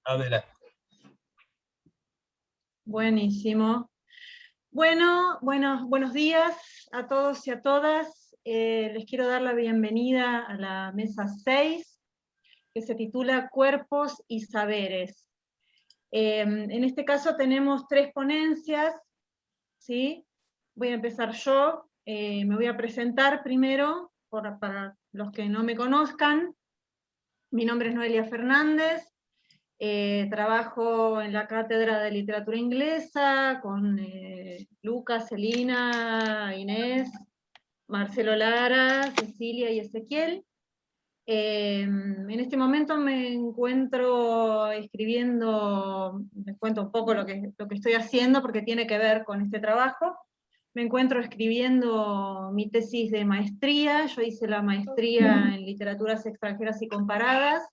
Adelante. Buenísimo. Bueno, buenos días a todos y a todas. Les quiero dar la bienvenida a la mesa 6, que se titula Cuerpos y Saberes. En este caso tenemos 3 ponencias, ¿sí? Voy a empezar yo. Me voy a presentar primero, para los que no me conozcan. Mi nombre es Noelia Fernández. Trabajo en la Cátedra de Literatura Inglesa con Lucas, Celina, Inés, Marcelo Lara, Cecilia y Ezequiel. En este momento me encuentro escribiendo, les cuento un poco lo que estoy haciendo porque tiene que ver con este trabajo. Me encuentro escribiendo mi tesis de maestría. Yo hice la maestría en Literaturas Extranjeras y Comparadas,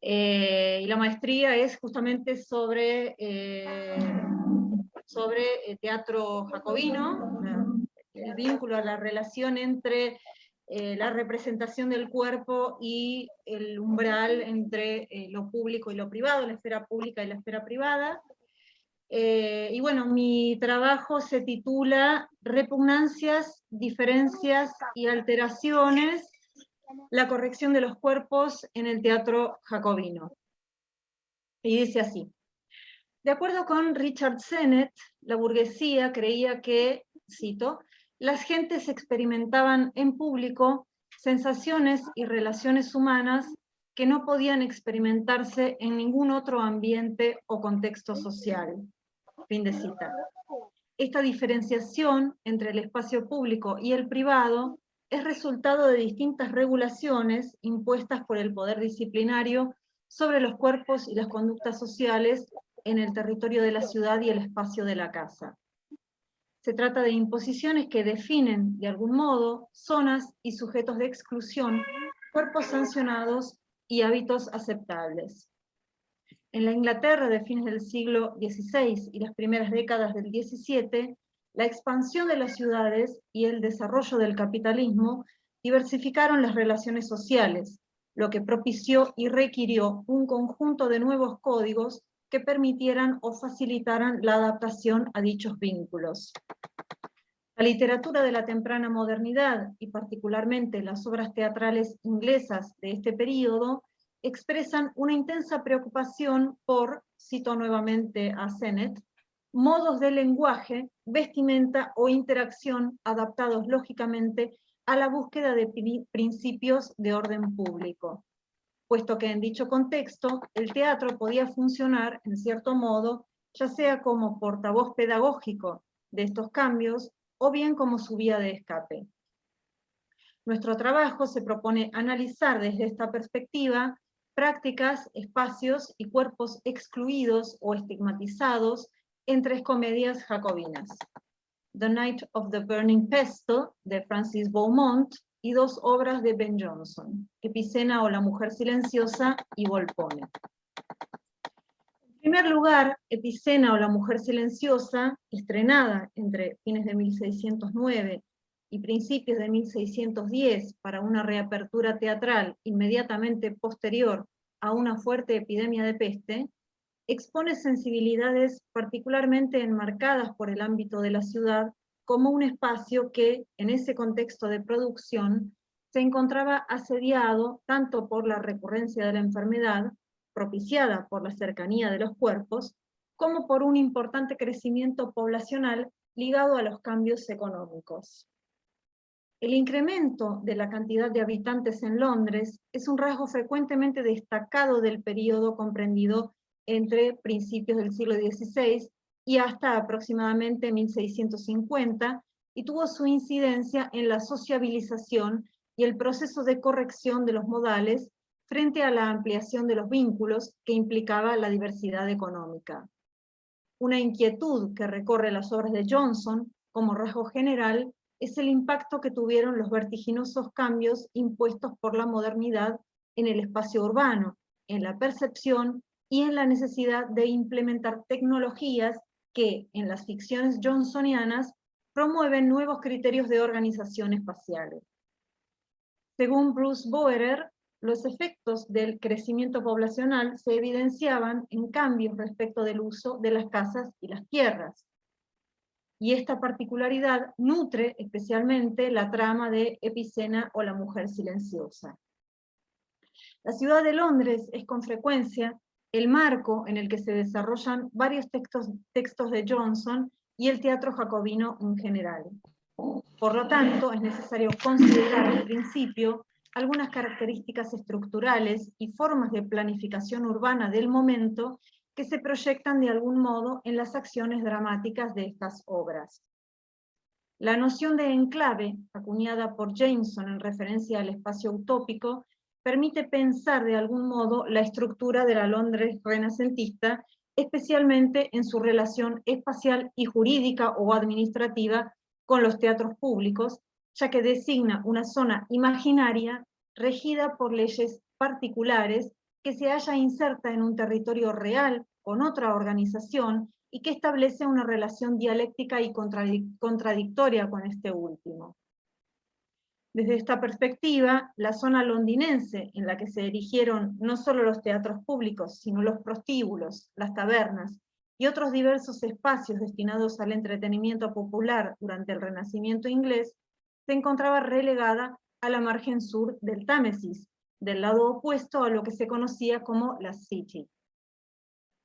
y la maestría es justamente sobre teatro jacobino, el vínculo, la relación entre la representación del cuerpo y el umbral entre lo público y lo privado, la esfera pública y la esfera privada. Y bueno, mi trabajo se titula Repugnancias, diferencias y alteraciones, la corrección de los cuerpos en el teatro jacobino. Y dice así: de acuerdo con Richard Sennett, la burguesía creía que, cito, las gentes experimentaban en público sensaciones y relaciones humanas que no podían experimentarse en ningún otro ambiente o contexto social. Fin de cita. Esta diferenciación entre el espacio público y el privado es resultado de distintas regulaciones impuestas por el poder disciplinario sobre los cuerpos y las conductas sociales en el territorio de la ciudad y el espacio de la casa. Se trata de imposiciones que definen, de algún modo, zonas y sujetos de exclusión, cuerpos sancionados y hábitos aceptables. En la Inglaterra de fines del siglo XVI y las primeras décadas del XVII, la expansión de las ciudades y el desarrollo del capitalismo diversificaron las relaciones sociales, lo que propició y requirió un conjunto de nuevos códigos que permitieran o facilitaran la adaptación a dichos vínculos. La literatura de la temprana modernidad, y particularmente las obras teatrales inglesas de este período, expresan una intensa preocupación por, cito nuevamente a Sennett, modos de lenguaje, vestimenta o interacción adaptados lógicamente a la búsqueda de principios de orden público, puesto que en dicho contexto el teatro podía funcionar, en cierto modo, ya sea como portavoz pedagógico de estos cambios, o bien como su vía de escape. Nuestro trabajo se propone analizar desde esta perspectiva prácticas, espacios y cuerpos excluidos o estigmatizados en 3 comedias jacobinas: The Night of the Burning Pestle, de Francis Beaumont, y 2 obras de Ben Jonson, Epicena o La Mujer Silenciosa y Volpone. En primer lugar, Epicena o La Mujer Silenciosa, estrenada entre fines de 1609 y principios de 1610 para una reapertura teatral inmediatamente posterior a una fuerte epidemia de peste, expone sensibilidades particularmente enmarcadas por el ámbito de la ciudad como un espacio que, en ese contexto de producción, se encontraba asediado tanto por la recurrencia de la enfermedad, propiciada por la cercanía de los cuerpos, como por un importante crecimiento poblacional ligado a los cambios económicos. El incremento de la cantidad de habitantes en Londres es un rasgo frecuentemente destacado del periodo comprendido entre principios del siglo XVI y hasta aproximadamente 1650, y tuvo su incidencia en la sociabilización y el proceso de corrección de los modales frente a la ampliación de los vínculos que implicaba la diversidad económica. Una inquietud que recorre las obras de Jonson, como rasgo general, es el impacto que tuvieron los vertiginosos cambios impuestos por la modernidad en el espacio urbano, en la percepción y en la necesidad de implementar tecnologías que, en las ficciones johnsonianas, promueven nuevos criterios de organización espacial. Según Bruce Boerer, los efectos del crecimiento poblacional se evidenciaban en cambios respecto del uso de las casas y las tierras. Y esta particularidad nutre especialmente la trama de Epicena o la mujer silenciosa. La ciudad de Londres es con frecuencia el marco en el que se desarrollan varios textos de Johnson y el teatro jacobino en general. Por lo tanto, es necesario considerar al principio algunas características estructurales y formas de planificación urbana del momento que se proyectan de algún modo en las acciones dramáticas de estas obras. La noción de enclave, acuñada por Jameson en referencia al espacio utópico, permite pensar de algún modo la estructura de la Londres renacentista, especialmente en su relación espacial y jurídica o administrativa con los teatros públicos, ya que designa una zona imaginaria regida por leyes particulares que se halla inserta en un territorio real con otra organización y que establece una relación dialéctica y contradictoria con este último. Desde esta perspectiva, la zona londinense en la que se erigieron no solo los teatros públicos, sino los prostíbulos, las tabernas y otros diversos espacios destinados al entretenimiento popular durante el Renacimiento inglés, se encontraba relegada a la margen sur del Támesis, del lado opuesto a lo que se conocía como la City.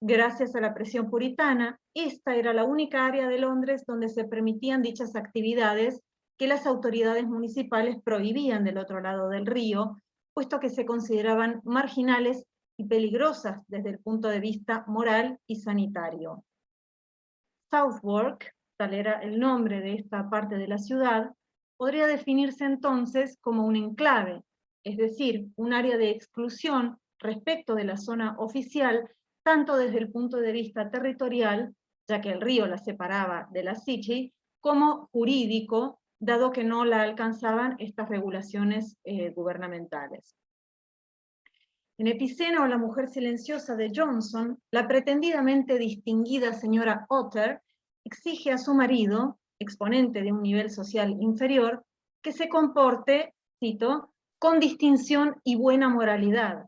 Gracias a la presión puritana, esta era la única área de Londres donde se permitían dichas actividades que las autoridades municipales prohibían del otro lado del río, puesto que se consideraban marginales y peligrosas desde el punto de vista moral y sanitario. Southwark, tal era el nombre de esta parte de la ciudad, podría definirse entonces como un enclave, es decir, un área de exclusión respecto de la zona oficial, tanto desde el punto de vista territorial, ya que el río la separaba de la City, como jurídico, dado que no la alcanzaban estas regulaciones gubernamentales. En Epicena o la mujer silenciosa de Johnson, la pretendidamente distinguida señora Otter exige a su marido, exponente de un nivel social inferior, que se comporte, cito, con distinción y buena moralidad,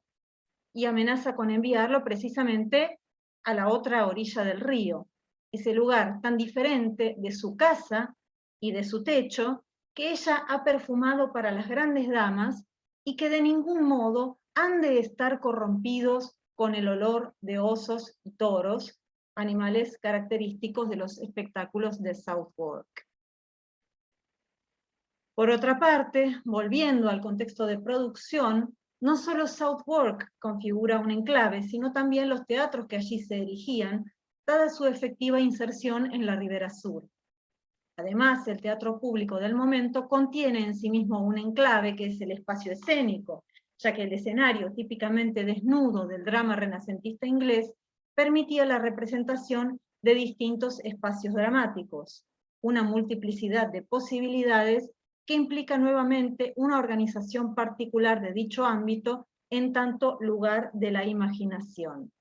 y amenaza con enviarlo precisamente a la otra orilla del río, ese lugar tan diferente de su casa y de su techo, que ella ha perfumado para las grandes damas, y que de ningún modo han de estar corrompidos con el olor de osos y toros, animales característicos de los espectáculos de Southwark. Por otra parte, volviendo al contexto de producción, no solo Southwark configura un enclave, sino también los teatros que allí se erigían, dada su efectiva inserción en la ribera sur. Además, el teatro público del momento contiene en sí mismo un enclave que es el espacio escénico, ya que el escenario típicamente desnudo del drama renacentista inglés permitía la representación de distintos espacios dramáticos, una multiplicidad de posibilidades que implica nuevamente una organización particular de dicho ámbito en tanto lugar de la imaginación.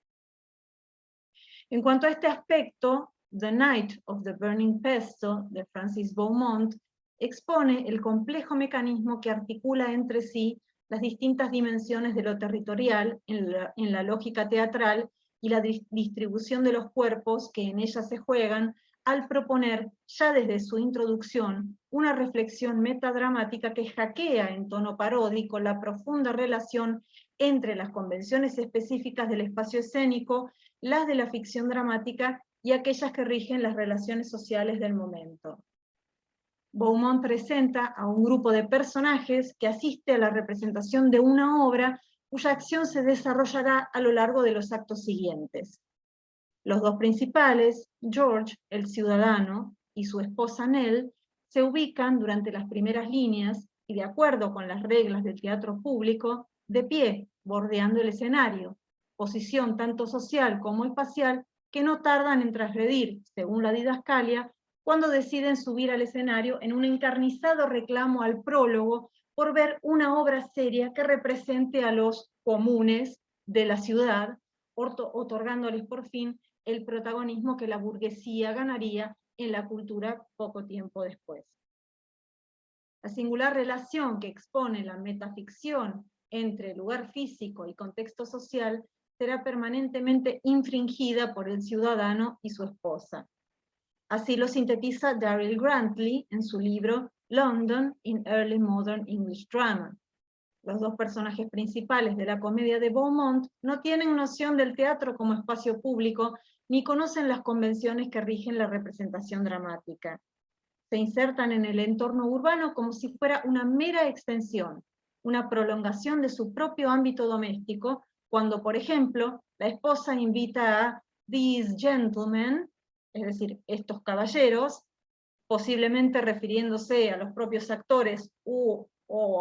En cuanto a este aspecto, The Night of the Burning Pestle, de Francis Beaumont, expone el complejo mecanismo que articula entre sí las distintas dimensiones de lo territorial en la lógica teatral y la distribución de los cuerpos que en ella se juegan, al proponer, ya desde su introducción, una reflexión metadramática que hackea en tono paródico la profunda relación entre las convenciones específicas del espacio escénico, las de la ficción dramática y aquellas que rigen las relaciones sociales del momento. Beaumont presenta a un grupo de personajes que asiste a la representación de una obra cuya acción se desarrollará a lo largo de los actos siguientes. Los dos principales, George, el ciudadano, y su esposa Nell, se ubican durante las primeras líneas y, de acuerdo con las reglas del teatro público, de pie, bordeando el escenario, posición tanto social como espacial que no tardan en transgredir, según la didascalia, cuando deciden subir al escenario en un encarnizado reclamo al prólogo por ver una obra seria que represente a los comunes de la ciudad, otorgándoles por fin el protagonismo que la burguesía ganaría en la cultura poco tiempo después. La singular relación que expone la metaficción entre lugar físico y contexto social será permanentemente infringida por el ciudadano y su esposa. Así lo sintetiza Daryl Grantley en su libro London in Early Modern English Drama. Los dos personajes principales de la comedia de Beaumont no tienen noción del teatro como espacio público, ni conocen las convenciones que rigen la representación dramática. Se insertan en el entorno urbano como si fuera una mera extensión, una prolongación de su propio ámbito doméstico, cuando, por ejemplo, la esposa invita a "these gentlemen", es decir, estos caballeros, posiblemente refiriéndose a los propios actores o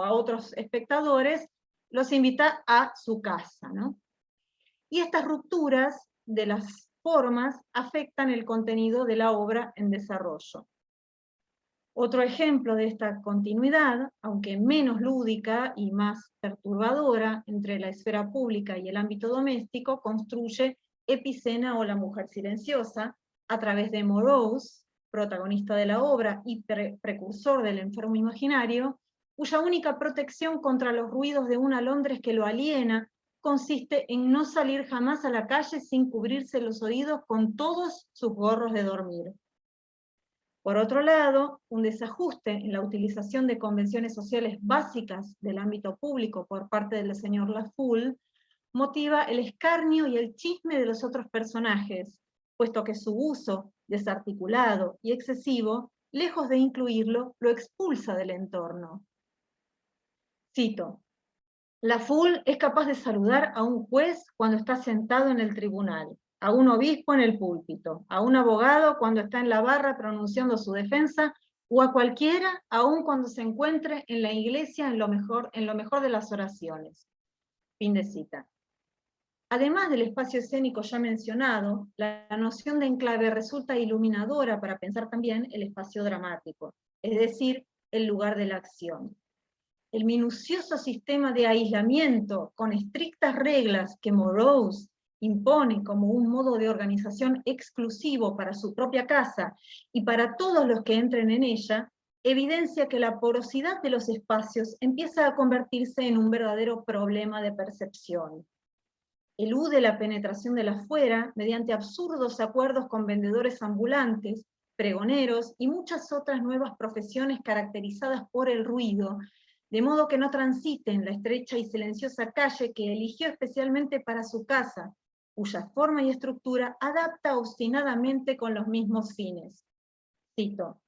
a otros espectadores, los invita a su casa, ¿no? Y estas rupturas de las formas afectan el contenido de la obra en desarrollo. Otro ejemplo de esta continuidad, aunque menos lúdica y más perturbadora entre la esfera pública y el ámbito doméstico, construye Epicena o La mujer silenciosa, a través de Morose, protagonista de la obra y precursor del enfermo imaginario, cuya única protección contra los ruidos de una Londres que lo aliena consiste en no salir jamás a la calle sin cubrirse los oídos con todos sus gorros de dormir. Por otro lado, un desajuste en la utilización de convenciones sociales básicas del ámbito público por parte del señor Laffoul motiva el escarnio y el chisme de los otros personajes, puesto que su uso desarticulado y excesivo, lejos de incluirlo, lo expulsa del entorno. Cito: "Laffoul es capaz de saludar a un juez cuando está sentado en el tribunal, a un obispo en el púlpito, a un abogado cuando está en la barra pronunciando su defensa, o a cualquiera, aun cuando se encuentre en la iglesia en lo mejor de las oraciones". Fin de cita. Además del espacio escénico ya mencionado, la noción de enclave resulta iluminadora para pensar también el espacio dramático, es decir, el lugar de la acción. El minucioso sistema de aislamiento con estrictas reglas que Morose impone como un modo de organización exclusivo para su propia casa y para todos los que entren en ella, evidencia que la porosidad de los espacios empieza a convertirse en un verdadero problema de percepción. Elude la penetración del afuera mediante absurdos acuerdos con vendedores ambulantes, pregoneros y muchas otras nuevas profesiones caracterizadas por el ruido, de modo que no transiten la estrecha y silenciosa calle que eligió especialmente para su casa, cuya forma y estructura adapta obstinadamente con los mismos fines. Cito: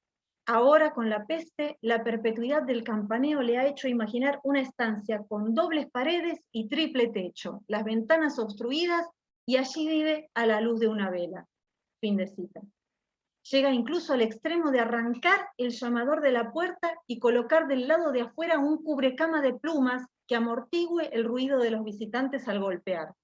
"Ahora con la peste, la perpetuidad del campaneo le ha hecho imaginar una estancia con dobles paredes y triple techo, las ventanas obstruidas, y allí vive a la luz de una vela". Fin de cita. Llega incluso al extremo de arrancar el llamador de la puerta y colocar del lado de afuera un cubrecama de plumas que amortigüe el ruido de los visitantes al golpear.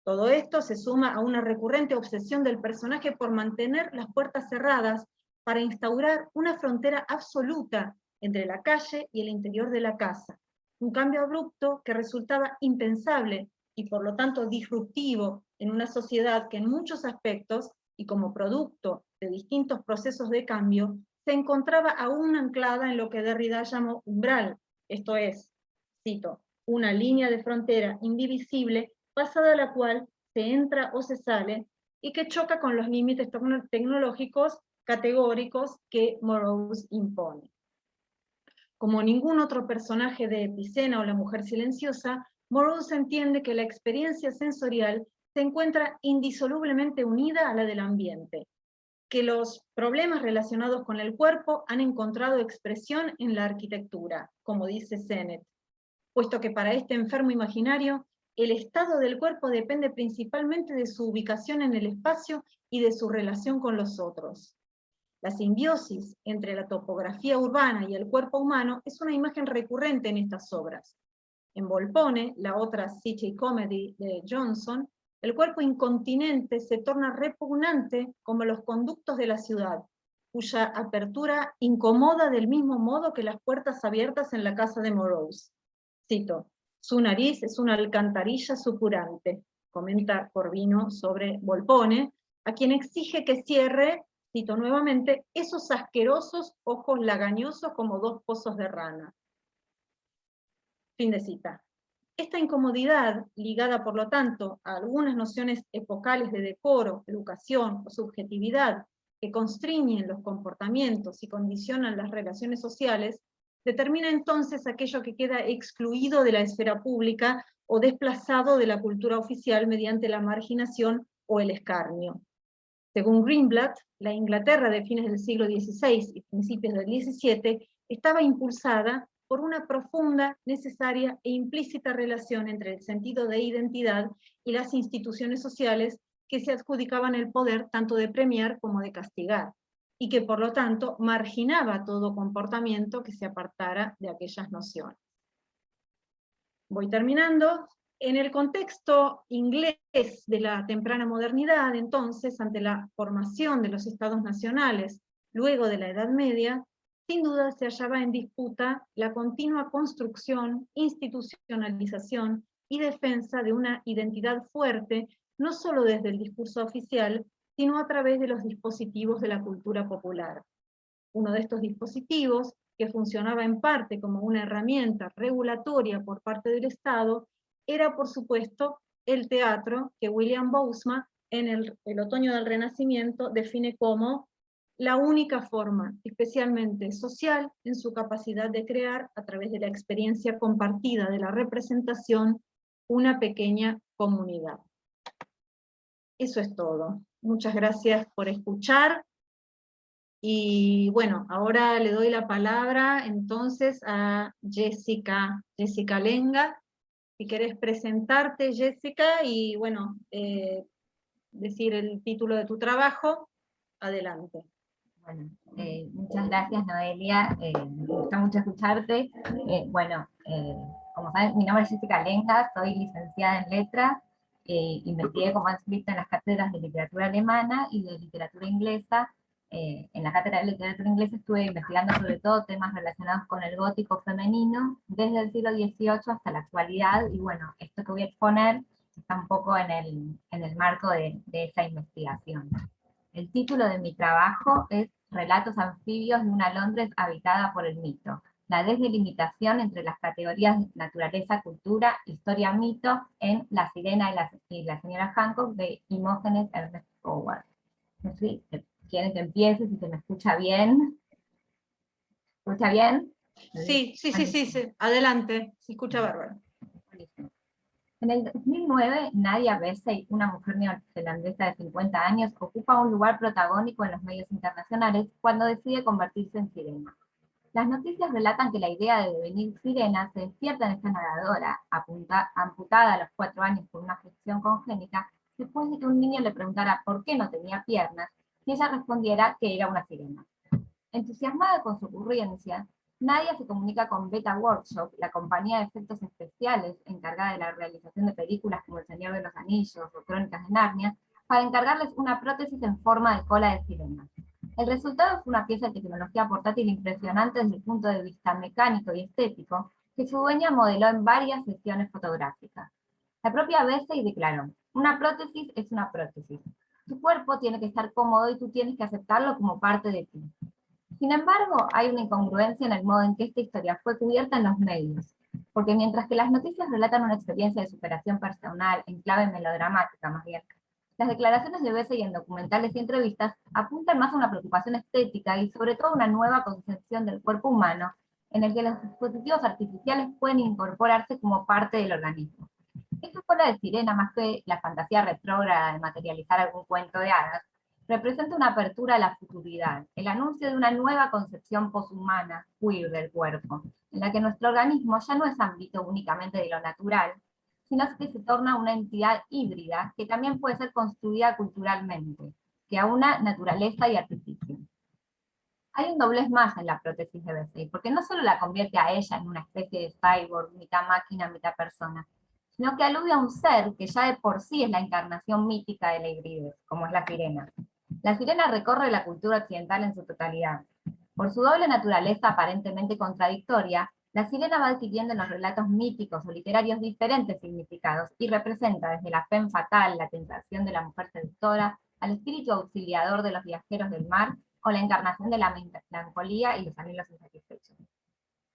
Todo esto se suma a una recurrente obsesión del personaje por mantener las puertas cerradas para instaurar una frontera absoluta entre la calle y el interior de la casa. Un cambio abrupto que resultaba impensable y por lo tanto disruptivo en una sociedad que en muchos aspectos, y como producto de distintos procesos de cambio, se encontraba aún anclada en lo que Derrida llamó umbral, esto es, cito, "una línea de frontera indivisible pasada la cual se entra o se sale, y que choca con los límites tecnológicos categóricos que Morose impone". Como ningún otro personaje de Epicena o La mujer silenciosa, Morose entiende que la experiencia sensorial se encuentra indisolublemente unida a la del ambiente, que los problemas relacionados con el cuerpo han encontrado expresión en la arquitectura, como dice Sennett, puesto que para este enfermo imaginario, el estado del cuerpo depende principalmente de su ubicación en el espacio y de su relación con los otros. La simbiosis entre la topografía urbana y el cuerpo humano es una imagen recurrente en estas obras. En Volpone, la otra City Comedy de Johnson, el cuerpo incontinente se torna repugnante como los conductos de la ciudad, cuya apertura incomoda del mismo modo que las puertas abiertas en la casa de Morose. Cito: "Su nariz es una alcantarilla supurante", comenta Corvino sobre Volpone, a quien exige que cierre, cito nuevamente, "esos asquerosos ojos lagañosos como dos pozos de rana". Fin de cita. Esta incomodidad, ligada por lo tanto a algunas nociones epocales de decoro, educación o subjetividad, que constriñen los comportamientos y condicionan las relaciones sociales, determina entonces aquello que queda excluido de la esfera pública o desplazado de la cultura oficial mediante la marginación o el escarnio. Según Greenblatt, la Inglaterra de fines del siglo XVI y principios del XVII estaba impulsada por una profunda, necesaria e implícita relación entre el sentido de identidad y las instituciones sociales que se adjudicaban el poder tanto de premiar como de castigar, y que por lo tanto marginaba todo comportamiento que se apartara de aquellas nociones. Voy terminando. En el contexto inglés de la temprana modernidad, entonces, ante la formación de los estados nacionales luego de la Edad Media, sin duda se hallaba en disputa la continua construcción, institucionalización y defensa de una identidad fuerte, no solo desde el discurso oficial, sino a través de los dispositivos de la cultura popular. Uno de estos dispositivos, que funcionaba en parte como una herramienta regulatoria por parte del Estado, era por supuesto el teatro, que William Bousma en el otoño del Renacimiento define como la única forma, especialmente social, en su capacidad de crear, a través de la experiencia compartida de la representación, una pequeña comunidad. Eso es todo. Muchas gracias por escuchar. Y bueno, ahora le doy la palabra entonces a Jessica Lenga. Si querés presentarte, Jessica, y bueno, decir el título de tu trabajo, adelante. Bueno, muchas gracias, Noelia, me gusta mucho escucharte. Como saben, mi nombre es Jessica Lenga, soy licenciada en Letras, investigué como adscrita en las cátedras de literatura alemana y de literatura inglesa. En la cátedra de literatura inglesa estuve investigando sobre todo temas relacionados con el gótico femenino, desde el siglo XVIII hasta la actualidad, y bueno, esto que voy a exponer está un poco en el marco de esa investigación. El título de mi trabajo es Relatos anfibios de una Londres habitada por el mito, la desdelimitación entre las categorías naturaleza-cultura, historia-mito en La sirena y la señora Hancock de Imógenes Ernest Howard. No sé si quieren que empiece, si se me escucha bien. ¿Se escucha bien? Sí, adelante, se escucha bárbaro. Buenísimo. En el 2009, Nadia Vesey, una mujer neozelandesa de 50 años, ocupa un lugar protagónico en los medios internacionales cuando decide convertirse en sirena. Las noticias relatan que la idea de devenir sirena se despierta en esta nadadora, amputada a los 4 años por una afección congénita, después de que un niño le preguntara por qué no tenía piernas, y ella respondiera que era una sirena. Entusiasmada con su ocurrencia, Nadia se comunica con Beta Workshop, la compañía de efectos especiales encargada de la realización de películas como El Señor de los Anillos o Crónicas de Narnia, para encargarles una prótesis en forma de cola de sirena. El resultado es una pieza de tecnología portátil impresionante desde el punto de vista mecánico y estético, que su dueña modeló en varias sesiones fotográficas. La propia Vesey declaró: una prótesis es una prótesis. Tu cuerpo tiene que estar cómodo y tú tienes que aceptarlo como parte de ti. Sin embargo, hay una incongruencia en el modo en que esta historia fue cubierta en los medios, porque mientras que las noticias relatan una experiencia de superación personal en clave melodramática más bien, las declaraciones de Vesey en documentales y entrevistas apuntan más a una preocupación estética y sobre todo una nueva concepción del cuerpo humano, en el que los dispositivos artificiales pueden incorporarse como parte del organismo. Esta cola de sirena, más que la fantasía retrógrada de materializar algún cuento de hadas, representa una apertura a la futuridad, el anuncio de una nueva concepción poshumana, queer del cuerpo, en la que nuestro organismo ya no es ámbito únicamente de lo natural, sino que se torna una entidad híbrida que también puede ser construida culturalmente, que aúna naturaleza y artificio. Hay un doblez más en la prótesis de Vesey, porque no solo la convierte a ella en una especie de cyborg, mitad máquina, mitad persona, sino que alude a un ser que ya de por sí es la encarnación mítica de la hibridez, como es la sirena. La sirena recorre la cultura occidental en su totalidad. Por su doble naturaleza aparentemente contradictoria, la sirena va adquiriendo en los relatos míticos o literarios diferentes significados y representa desde la femme fatale, la tentación de la mujer seductora, al espíritu auxiliador de los viajeros del mar, o la encarnación de la melancolía y los anhelos insatisfechos.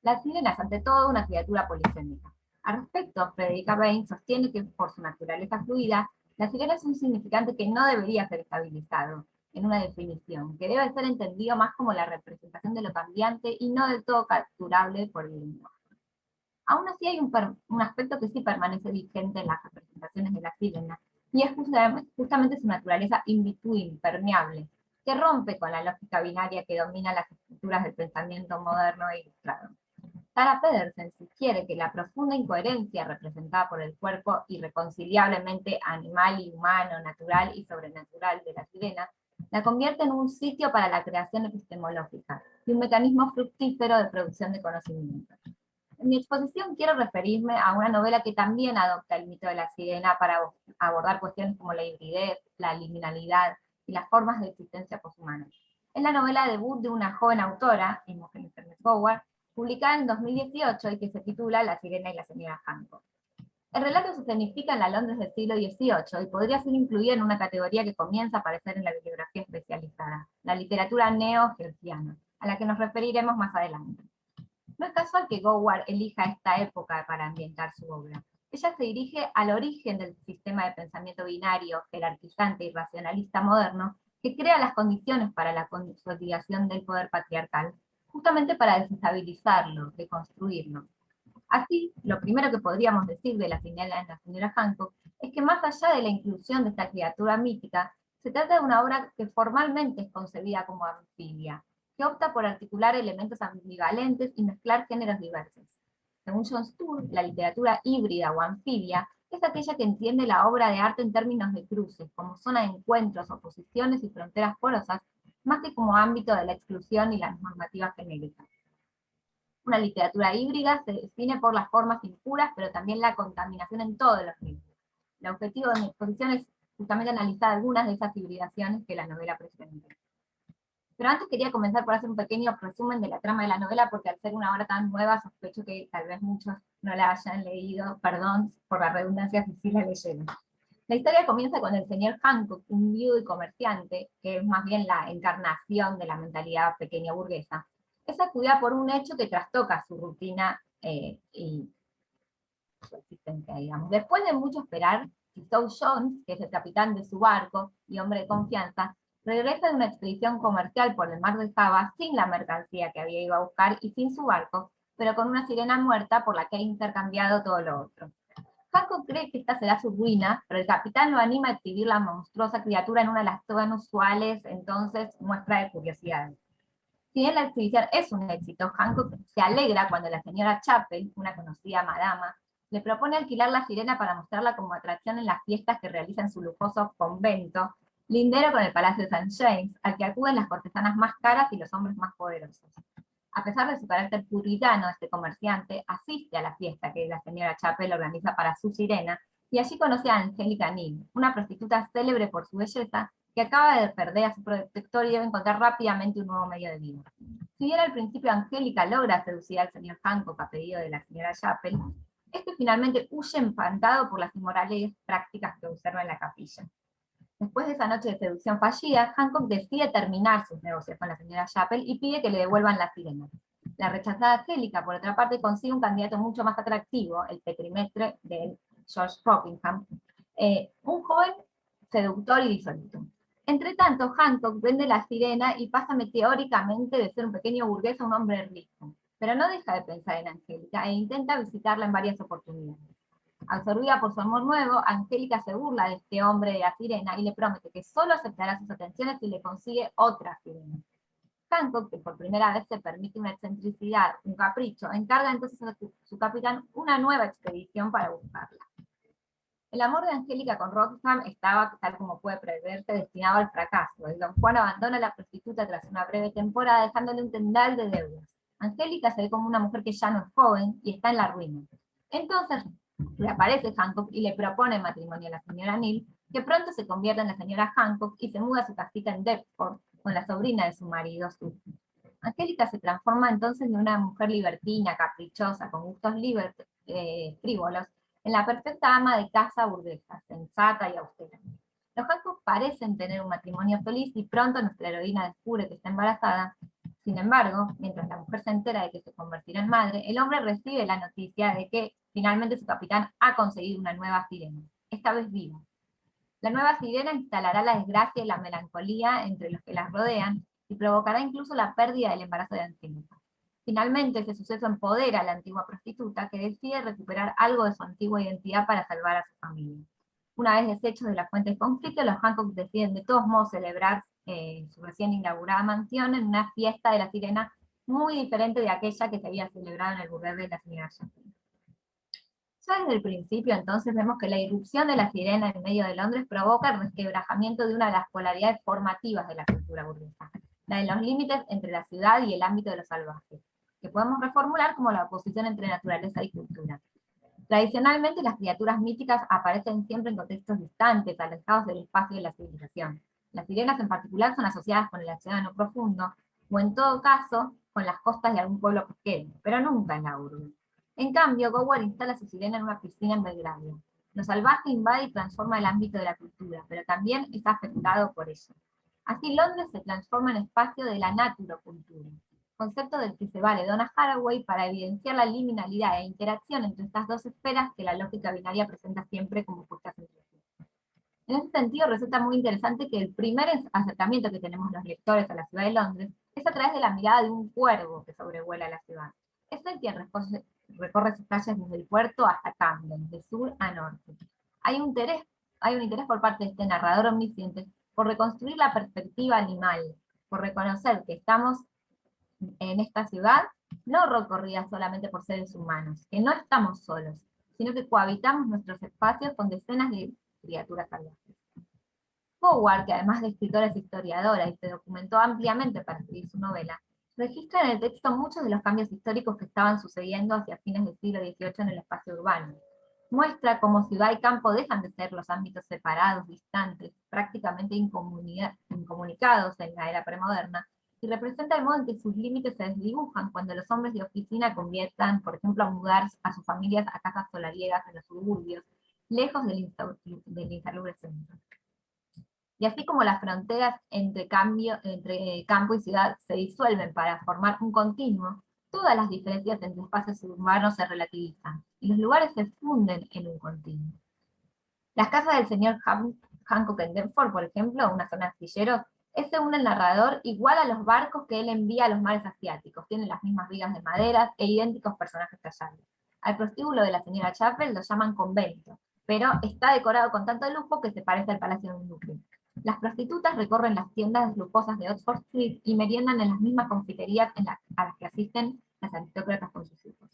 La sirena es ante todo una criatura polisémica. Al respecto, Frederica Bain sostiene que por su naturaleza fluida, la sirena es un significante que no debería ser estabilizado en una definición, que debe ser entendido más como la representación de lo cambiante y no del todo capturable por el lenguaje. Aún así hay un aspecto que sí permanece vigente en las representaciones de la sirena, y es justamente su naturaleza in-between, permeable, que rompe con la lógica binaria que domina las estructuras del pensamiento moderno e ilustrado. Sarah Pedersen sugiere que la profunda incoherencia representada por el cuerpo irreconciliablemente animal y humano, natural y sobrenatural de la sirena, la convierte en un sitio para la creación epistemológica y un mecanismo fructífero de producción de conocimiento. En mi exposición quiero referirme a una novela que también adopta el mito de la sirena para abordar cuestiones como la hibridez, la liminalidad y las formas de existencia poshumana. Es la novela debut de una joven autora, Imogen Sternes-Howard, publicada en 2018 y que se titula La sirena y la señora Hancock. El relato se significa en la Londres del siglo XVIII y podría ser incluido en una categoría que comienza a aparecer en la bibliografía especializada, la literatura neo-georgiana, a la que nos referiremos más adelante. No es casual que Howard elija esta época para ambientar su obra. Ella se dirige al origen del sistema de pensamiento binario, jerarquizante y racionalista moderno, que crea las condiciones para la consolidación del poder patriarcal, justamente para desestabilizarlo, deconstruirlo. Así, lo primero que podríamos decir de la señora Hancock es que más allá de la inclusión de esta criatura mítica, se trata de una obra que formalmente es concebida como anfibia, que opta por articular elementos ambivalentes y mezclar géneros diversos. Según John Stuart, la literatura híbrida o anfibia es aquella que entiende la obra de arte en términos de cruces, como zona de encuentros, oposiciones y fronteras porosas, más que como ámbito de la exclusión y las normativas genéricas. Una literatura híbrida se define por las formas impuras, pero también la contaminación en todos los niveles. El objetivo de mi exposición es justamente analizar algunas de esas hibridaciones que la novela presenta. Pero antes quería comenzar por hacer un pequeño resumen de la trama de la novela, porque al ser una obra tan nueva, sospecho que tal vez muchos no la hayan leído, perdón por la redundancia si sí la leyeron. La historia comienza con el señor Hancock, un viudo y comerciante, que es más bien la encarnación de la mentalidad pequeña burguesa. Es sacudida por un hecho que trastoca su rutina y su existencia, digamos. Después de mucho esperar, Stowe Jones, que es el capitán de su barco y hombre de confianza, regresa de una expedición comercial por el mar de Java sin la mercancía que había ido a buscar y sin su barco, pero con una sirena muerta por la que ha intercambiado todo lo otro. Hancock cree que esta será su ruina, pero el capitán lo anima a exhibir la monstruosa criatura en una de las tan usuales, entonces, muestra de curiosidad. Si bien la exhibición es un éxito, Hancock se alegra cuando la señora Chapel, una conocida madama, le propone alquilar la sirena para mostrarla como atracción en las fiestas que realiza en su lujoso convento, lindero con el Palacio de St. James, al que acuden las cortesanas más caras y los hombres más poderosos. A pesar de su carácter puritano, este comerciante asiste a la fiesta que la señora Chapel organiza para su sirena, y allí conoce a Angélica Neal, una prostituta célebre por su belleza, que acaba de perder a su protector y debe encontrar rápidamente un nuevo medio de vida. Si bien al principio Angélica logra seducir al señor Hancock a pedido de la señora Chapel, este finalmente huye espantado por las inmorales prácticas que observa en la capilla. Después de esa noche de seducción fallida, Hancock decide terminar sus negocios con la señora Chapel y pide que le devuelvan la sirena. La rechazada Angélica, por otra parte, consigue un candidato mucho más atractivo, el petrimetre de George Rockingham, un joven seductor y disoluto. Entre tanto, Hancock vende la sirena y pasa meteóricamente de ser un pequeño burgués a un hombre rico, pero no deja de pensar en Angélica e intenta visitarla en varias oportunidades. Absorbida por su amor nuevo, Angélica se burla de este hombre de la sirena y le promete que solo aceptará sus atenciones si le consigue otra sirena. Hancock, que por primera vez se permite una excentricidad, un capricho, encarga entonces a su capitán una nueva expedición para buscarla. El amor de Angélica con Rockingham estaba, tal como puede preverse, destinado al fracaso, y don Juan abandona a la prostituta tras una breve temporada dejándole un tendal de deudas. Angélica se ve como una mujer que ya no es joven y está en la ruina. Entonces reaparece Hancock y le propone matrimonio a la señora Neal, que pronto se convierte en la señora Hancock y se muda a su casita en Deptford con la sobrina de su marido, Susan. Angélica se transforma entonces en una mujer libertina, caprichosa, con gustos frívolos, en la perfecta ama de casa burguesa, sensata y austera. Los Hancock parecen tener un matrimonio feliz y pronto nuestra heroína descubre que está embarazada. Sin embargo, mientras la mujer se entera de que se convertirá en madre, el hombre recibe la noticia de que Finalmente su capitán ha conseguido una nueva sirena, esta vez viva. La nueva sirena instalará la desgracia y la melancolía entre los que las rodean y provocará incluso la pérdida del embarazo de Angélica. Finalmente, ese suceso empodera a la antigua prostituta que decide recuperar algo de su antigua identidad para salvar a su familia. Una vez deshechos de la fuente de conflicto, los Hancock deciden de todos modos celebrar su recién inaugurada mansión en una fiesta de la sirena muy diferente de aquella que se había celebrado en el burdel de la señora Jacqueline. Ya desde el principio, entonces, vemos que la irrupción de la sirena en medio de Londres provoca el resquebrajamiento de una de las polaridades formativas de la cultura burguesa, la de los límites entre la ciudad y el ámbito de lo salvaje, que podemos reformular como la oposición entre naturaleza y cultura. Tradicionalmente, las criaturas míticas aparecen siempre en contextos distantes, alejados del espacio de la civilización. Las sirenas en particular son asociadas con el océano profundo, o en todo caso, con las costas de algún pueblo pesquero, pero nunca en la urbe. En cambio, Gower instala su sirena en una piscina en Belgravia. Lo salvaje invade y transforma el ámbito de la cultura, pero también es afectado por ello. Así Londres se transforma en espacio de la naturocultura, concepto del que se vale Donna Haraway para evidenciar la liminalidad e interacción entre estas dos esferas que la lógica binaria presenta siempre como puestas entre sí. En ese sentido, resulta muy interesante que el primer acercamiento que tenemos los lectores a la ciudad de Londres es a través de la mirada de un cuervo que sobrevuela la ciudad. Es el quien recorre sus calles desde el puerto hasta Camden, de sur a norte. Hay un interés por parte de este narrador omnisciente por reconstruir la perspectiva animal, por reconocer que estamos en esta ciudad, no recorrida solamente por seres humanos, que no estamos solos, sino que cohabitamos nuestros espacios con decenas de criaturas salvajes. Howard, que además de escritora es historiadora y se documentó ampliamente para escribir su novela, registra en el texto muchos de los cambios históricos que estaban sucediendo hacia fines del siglo XVIII en el espacio urbano. Muestra cómo ciudad y campo dejan de ser los ámbitos separados, distantes, prácticamente incomunicados en la era premoderna, y representa el modo en que sus límites se desdibujan cuando los hombres de oficina comienzan, por ejemplo, a mudar a sus familias a casas solariegas en los suburbios, lejos del insalubre centro. Y así como las fronteras entre campo y ciudad se disuelven para formar un continuo, todas las diferencias entre espacios urbanos se relativizan, y los lugares se funden en un continuo. Las casas del señor Hancock en Deptford, por ejemplo, una zona de astilleros, es según el narrador igual a los barcos que él envía a los mares asiáticos, tienen las mismas vigas de madera e idénticos personajes tallados. Al prostíbulo de la señora Chapel lo llaman convento, pero está decorado con tanto lujo que se parece al palacio de un duque. Las prostitutas recorren las tiendas lujosas de Oxford Street y meriendan en las mismas confiterías a las que asisten las aristócratas con sus hijos.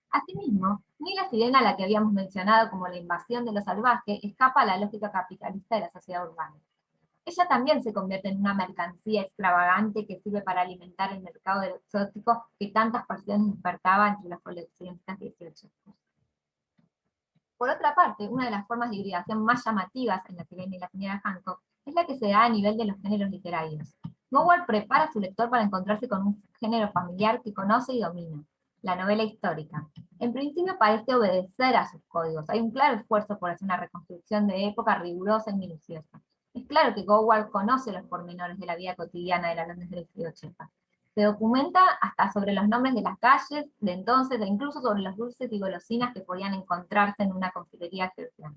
Asimismo, ni la sirena a la que habíamos mencionado como la invasión de lo salvaje escapa a la lógica capitalista de la sociedad urbana. Ella también se convierte en una mercancía extravagante que sirve para alimentar el mercado del exótico que tantas pasiones despertaba entre los coleccionistas 18. Por otra parte, una de las formas de hibridación más llamativas en la sirena y la señora Hancock es la que se da a nivel de los géneros literarios. Gower prepara a su lector para encontrarse con un género familiar que conoce y domina, la novela histórica. En principio parece obedecer a sus códigos, hay un claro esfuerzo por hacer una reconstrucción de época rigurosa y minuciosa. Es claro que Gower conoce los pormenores de la vida cotidiana de la Londres del siglo XX. Se documenta hasta sobre los nombres de las calles de entonces e incluso sobre los dulces y golosinas que podían encontrarse en una confitería georgiana.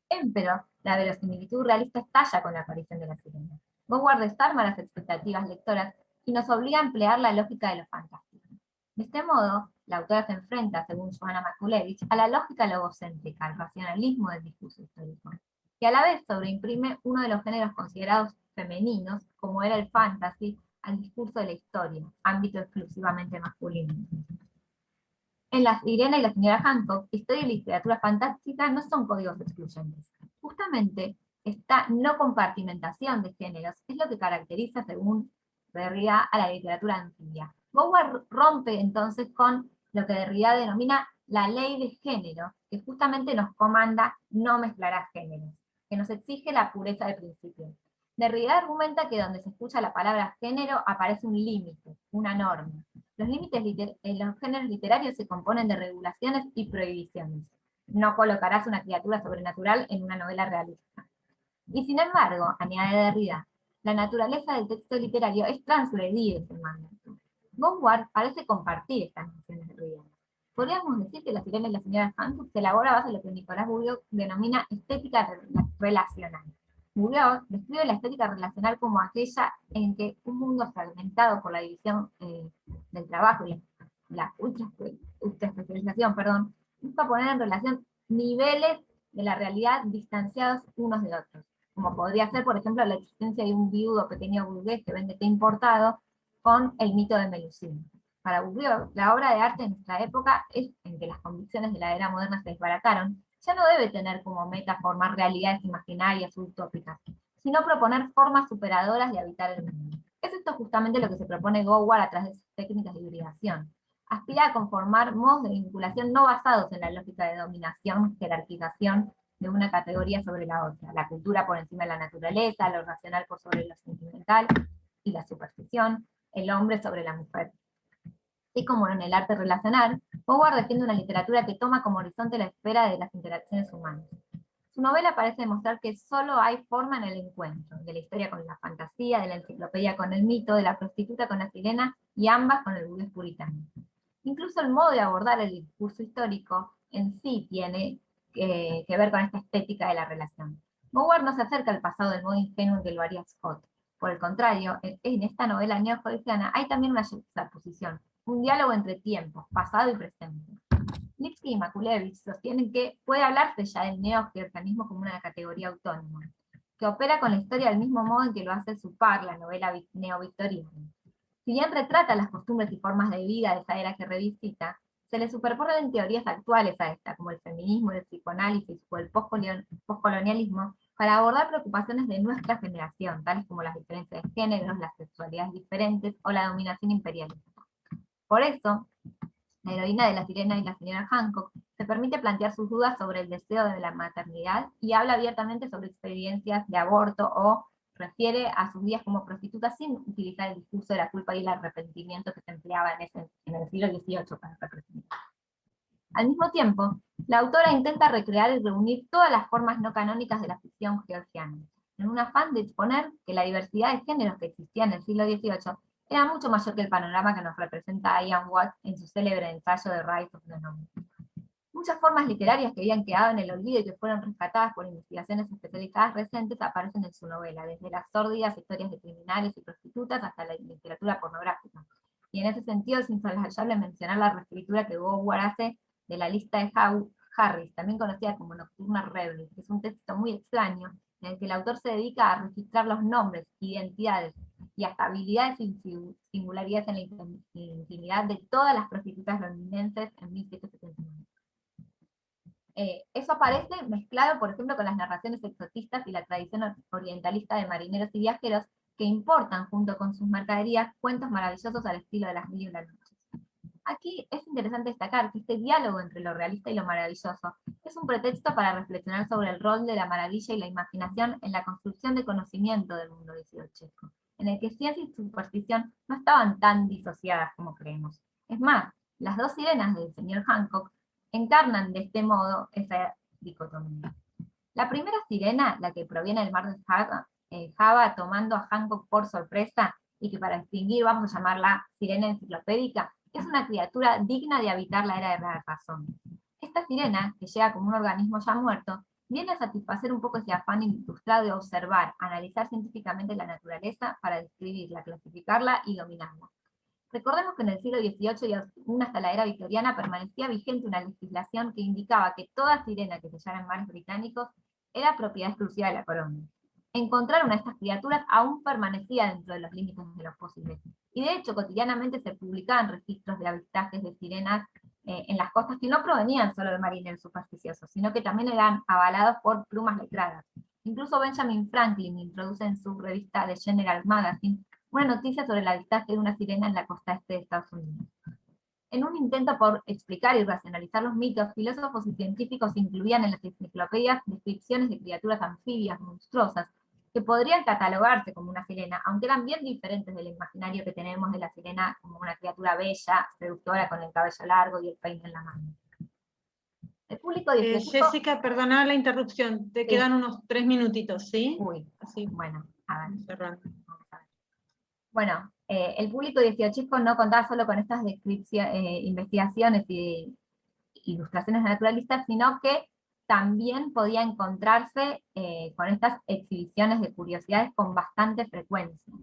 Empero, la verosimilitud realista estalla con la aparición de la sirena. Gower desarma las expectativas lectoras y nos obliga a emplear la lógica de lo fantástico. De este modo, la autora se enfrenta, según Joanna Makulevich, a la lógica logocéntrica, al racionalismo del discurso histórico, que a la vez sobreimprime uno de los géneros considerados femeninos, como era el fantasy, al discurso de la historia, ámbito exclusivamente masculino. En La sirena y la señora Hancock, historia y literatura fantástica no son códigos excluyentes. Justamente, esta no compartimentación de géneros es lo que caracteriza, según Derrida, a la literatura anfibia. Gower rompe entonces con lo que Derrida denomina la ley de género, que justamente nos comanda no mezclarás géneros, que nos exige la pureza del principio. Derrida argumenta que donde se escucha la palabra género aparece un límite, una norma. Los límites en los géneros literarios se componen de regulaciones y prohibiciones. No colocarás una criatura sobrenatural en una novela realista. Y sin embargo, añade Derrida, la naturaleza del texto literario es transgredir ese mandato. Gower parece compartir estas nociones derridianas. Podríamos decir que La sirena y la señora Hancock se elabora a base de lo que Nicolás Bourdieu denomina estética relacional. Bourdieu describe la estética relacional como aquella en que un mundo fragmentado por la división del trabajo y la ultraespecialización, busca poner en relación niveles de la realidad distanciados unos de otros, como podría ser, por ejemplo, la existencia de un viudo pequeño burgués que vende té importado con el mito de Melusine. Para Bourdieu, la obra de arte en nuestra época, en que las convicciones de la era moderna se desbarataron, ya no debe tener como meta formar realidades imaginarias o utópicas, sino proponer formas superadoras de habitar el mundo. Es esto justamente lo que se propone Goward a través de sus técnicas de hibridación. Aspira a conformar modos de vinculación no basados en la lógica de dominación, jerarquización de una categoría sobre la otra, la cultura por encima de la naturaleza, lo racional por sobre lo sentimental y la superstición, el hombre sobre la mujer. Así como en el arte relacional, Howard defiende una literatura que toma como horizonte la esfera de las interacciones humanas. Su novela parece demostrar que solo hay forma en el encuentro, de la historia con la fantasía, de la enciclopedia con el mito, de la prostituta con la sirena, y ambas con el burgués puritano. Incluso el modo de abordar el discurso histórico en sí tiene que ver con esta estética de la relación. Howard no se acerca al pasado del modo ingenuo en que lo haría Scott. Por el contrario, en esta novela neojoyciana hay también una juxtaposición, un diálogo entre tiempos, pasado y presente. Lipsky y Makulevich sostienen que puede hablarse ya del neogeorgianismo como una categoría autónoma, que opera con la historia del mismo modo en que lo hace su par, la novela neovictoriana. Si bien retrata las costumbres y formas de vida de esa era que revisita, se le superponen teorías actuales a esta, como el feminismo, el psicoanálisis o el postcolonialismo, para abordar preocupaciones de nuestra generación, tales como las diferencias de géneros, las sexualidades diferentes o la dominación imperialista. Por eso, la heroína de La sirena y la señora Hancock se permite plantear sus dudas sobre el deseo de la maternidad y habla abiertamente sobre experiencias de aborto o refiere a sus días como prostituta sin utilizar el discurso de la culpa y el arrepentimiento que se empleaba en el siglo XVIII para representar. Al mismo tiempo, la autora intenta recrear y reunir todas las formas no canónicas de la ficción georgiana, en un afán de exponer que la diversidad de géneros que existía en el siglo XVIII era mucho mayor que el panorama que nos representa Ian Watts en su célebre ensayo de Rise of the Known. Muchas formas literarias que habían quedado en el olvido y que fueron rescatadas por investigaciones especializadas recientes aparecen en su novela, desde las sórdidas historias de criminales y prostitutas hasta la literatura pornográfica. Y en ese sentido es insoslayable mencionar la reescritura que Howard hace de la lista de Harris, también conocida como Nocturna Rebel, que es un texto muy extraño, en el que el autor se dedica a registrar los nombres, identidades y hasta habilidades y singularidades en la intimidad de todas las prostitutas londinenses en 1779. Eso aparece mezclado, por ejemplo, con las narraciones exotistas y la tradición orientalista de marineros y viajeros que importan junto con sus mercaderías cuentos maravillosos al estilo de Las Mil y una Noches. Aquí es interesante destacar que este diálogo entre lo realista y lo maravilloso es un pretexto para reflexionar sobre el rol de la maravilla y la imaginación en la construcción de conocimiento del mundo dieciochesco, en el que ciencia y superstición no estaban tan disociadas como creemos. Es más, las dos sirenas del señor Hancock encarnan de este modo esa dicotomía. La primera sirena, la que proviene del mar de Java, tomando a Hancock por sorpresa, y que para distinguir vamos a llamarla sirena enciclopédica, es una criatura digna de habitar la era de la razón. Esta sirena, que llega como un organismo ya muerto, viene a satisfacer un poco ese afán ilustrado de observar, analizar científicamente la naturaleza para describirla, clasificarla y dominarla. Recordemos que en el siglo XVIII y aún hasta la era victoriana permanecía vigente una legislación que indicaba que toda sirena que se hallara en mares británicos era propiedad exclusiva de la corona. Encontrar una de estas criaturas aún permanecía dentro de los límites de los posibles, y de hecho cotidianamente se publicaban registros de avistajes de sirenas en las costas que no provenían solo de marineros supersticiosos, sino que también eran avalados por plumas letradas. Incluso Benjamin Franklin introduce en su revista The General Magazine una noticia sobre el avistaje de una sirena en la costa este de Estados Unidos. En un intento por explicar y racionalizar los mitos, filósofos y científicos incluían en las enciclopedias descripciones de criaturas anfibias monstruosas que podrían catalogarse como una sirena, aunque eran bien diferentes del imaginario que tenemos de la sirena como una criatura bella, seductora, con el cabello largo y el peine en la mano. El público Jessica, perdona la interrupción, te quedan unos 3 minutitos, ¿sí? Uy, así. Bueno, a ver. Cerrando. Bueno, el público dieciochesco no contaba solo con estas investigaciones y ilustraciones naturalistas, sino que también podía encontrarse con estas exhibiciones de curiosidades con bastante frecuencia.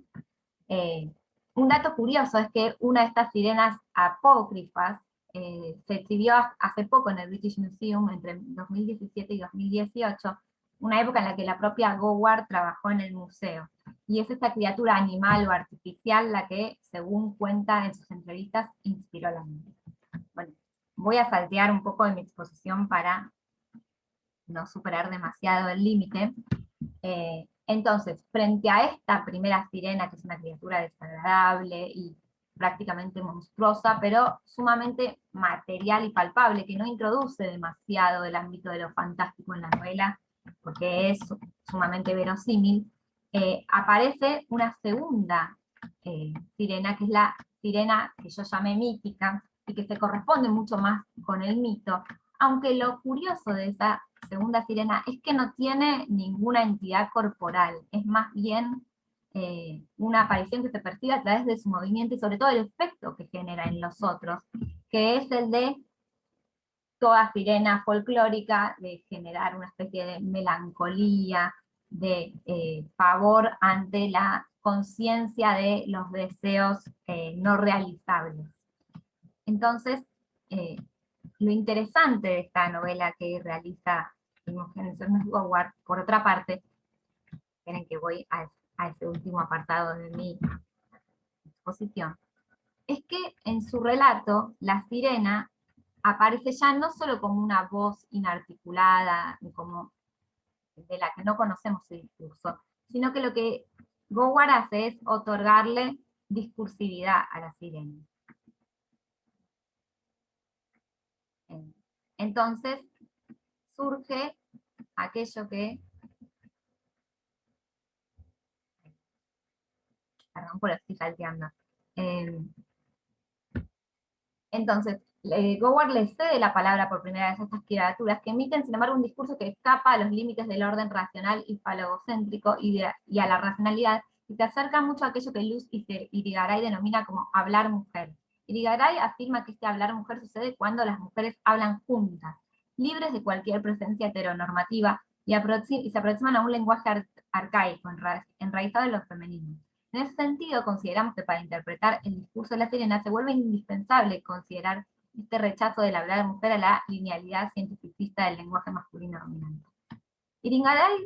Un dato curioso es que una de estas sirenas apócrifas se exhibió hace poco en el British Museum entre 2017 y 2018, una época en la que la propia Goward trabajó en el museo. Y es esta criatura animal o artificial la que, según cuenta en sus entrevistas, inspiró la mente. Bueno, voy a saltear un poco de mi exposición para no superar demasiado el límite. Entonces, frente a esta primera sirena, que es una criatura desagradable y prácticamente monstruosa, pero sumamente material y palpable, que no introduce demasiado el ámbito de lo fantástico en la novela, porque es sumamente verosímil, aparece una segunda sirena, que es la sirena que yo llamé mítica, y que se corresponde mucho más con el mito, aunque lo curioso de esa segunda sirena es que no tiene ninguna entidad corporal, es más bien una aparición que se percibe a través de su movimiento y sobre todo el efecto que genera en los otros, que es el de toda sirena folclórica, de generar una especie de melancolía, de pavor ante la conciencia de los deseos no realizables. Entonces, lo interesante de esta novela que realiza Imogen Ernest Goward, por otra parte, esperen que voy a ese último apartado de mi exposición, es que en su relato la sirena aparece ya no solo como una voz inarticulada, como de la que no conocemos su discurso, sino que lo que Goward hace es otorgarle discursividad a la sirena. Entonces surge aquello que, perdón por estoy salteando, entonces Goward le cede la palabra por primera vez a estas criaturas que emiten, sin embargo, un discurso que escapa a los límites del orden racional y falogocéntrico y a la racionalidad, y se acerca mucho a aquello que Luz Irigaray denomina como hablar mujer. Irigaray afirma que este hablar mujer sucede cuando las mujeres hablan juntas, libres de cualquier presencia heteronormativa, y se aproximan a un lenguaje arcaico, enraizado en lo femenino. En ese sentido, consideramos que para interpretar el discurso de la sirena se vuelve indispensable considerar este rechazo del hablar mujer a la linealidad cientificista del lenguaje masculino dominante. Irigaray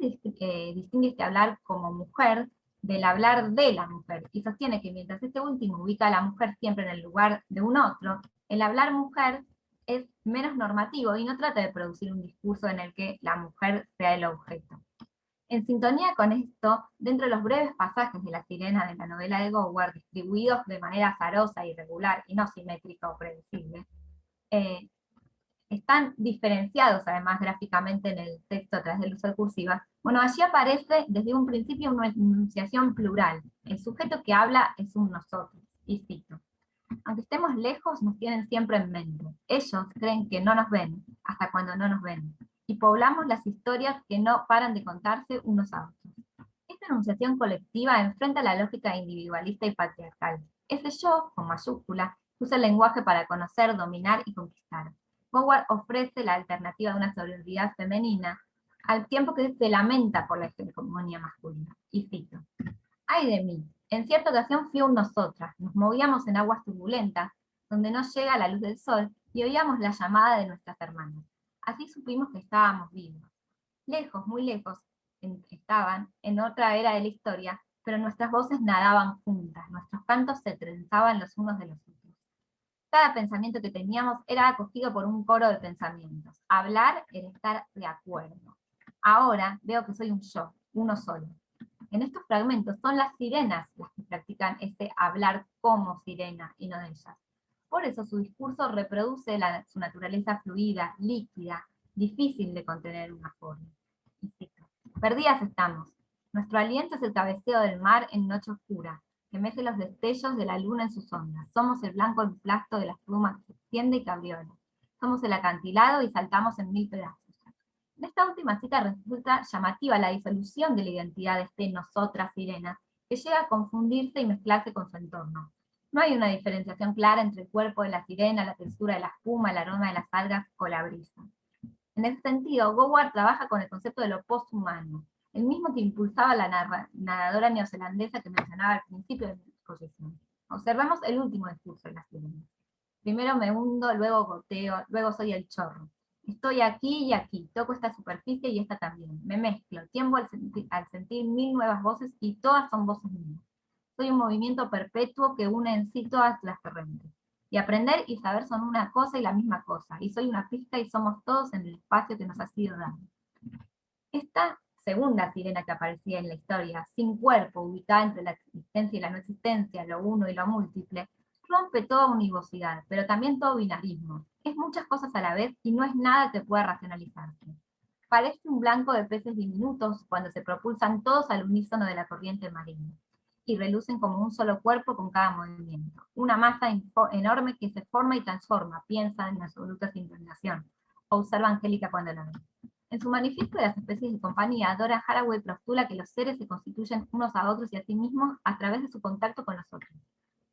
distingue este hablar como mujer del hablar de la mujer, y sostiene que mientras este último ubica a la mujer siempre en el lugar de un otro, el hablar mujer es menos normativo y no trata de producir un discurso en el que la mujer sea el objeto. En sintonía con esto, dentro de los breves pasajes de la sirena de la novela de Goward, distribuidos de manera azarosa, irregular y no simétrica o predecible, están diferenciados además gráficamente en el texto a través del uso de cursiva. Bueno, allí aparece desde un principio una enunciación plural. El sujeto que habla es un nosotros, y cito: aunque estemos lejos, nos tienen siempre en mente. Ellos creen que no nos ven, hasta cuando no nos ven. Y poblamos las historias que no paran de contarse unos a otros. Esta enunciación colectiva enfrenta la lógica individualista y patriarcal. Ese yo, con mayúscula, usa el lenguaje para conocer, dominar y conquistar. Goward ofrece la alternativa de una sororidad femenina, al tiempo que se lamenta por la hegemonía masculina. Y cito: ay de mí, en cierta ocasión fui un nosotras, nos movíamos en aguas turbulentas, donde no llega la luz del sol, y oíamos la llamada de nuestras hermanas. Así supimos que estábamos vivos. Lejos, muy lejos, estaban, en otra era de la historia, pero nuestras voces nadaban juntas, nuestros cantos se trenzaban los unos de los otros. Cada pensamiento que teníamos era acogido por un coro de pensamientos. Hablar era estar de acuerdo. Ahora veo que soy un yo, uno solo. En estos fragmentos son las sirenas las que practican ese hablar como sirena y no de ellas. Por eso su discurso reproduce su naturaleza fluida, líquida, difícil de contener en una forma. Y cito: perdidas estamos. Nuestro aliento es el cabeceo del mar en noche oscura, que mece los destellos de la luna en sus ondas. Somos el blanco emplasto de la espuma que se extiende y cabriola. Somos el acantilado y saltamos en mil pedazos. En esta última cita resulta llamativa la disolución de la identidad de este nosotras sirena, que llega a confundirse y mezclarse con su entorno. No hay una diferenciación clara entre el cuerpo de la sirena, la textura de la espuma, el aroma de las algas o la brisa. En ese sentido, Goward trabaja con el concepto de lo poshumano, el mismo que impulsaba la nadadora neozelandesa que mencionaba al principio de mi exposición. Observamos el último discurso de la sirena. Primero me hundo, luego goteo, luego soy el chorro. Estoy aquí y aquí, toco esta superficie y esta también. Me mezclo, tiemblo al sentir mil nuevas voces y todas son voces mías. Soy un movimiento perpetuo que une en sí todas las corrientes. Y aprender y saber son una cosa y la misma cosa, y soy una pista y somos todos en el espacio que nos ha sido dado. Esta segunda sirena que aparecía en la historia, sin cuerpo, ubicada entre la existencia y la no existencia, lo uno y lo múltiple, rompe toda univocidad, pero también todo binarismo. Es muchas cosas a la vez y no es nada que pueda racionalizarse. Parece un blanco de peces diminutos cuando se propulsan todos al unísono de la corriente marina y relucen como un solo cuerpo con cada movimiento. Una masa enorme que se forma y transforma, piensa en absoluta sincronización, observa Angélica cuando la ve. En su manifiesto de las especies de compañía, Dora Haraway postula que los seres se constituyen unos a otros y a sí mismos a través de su contacto con los otros.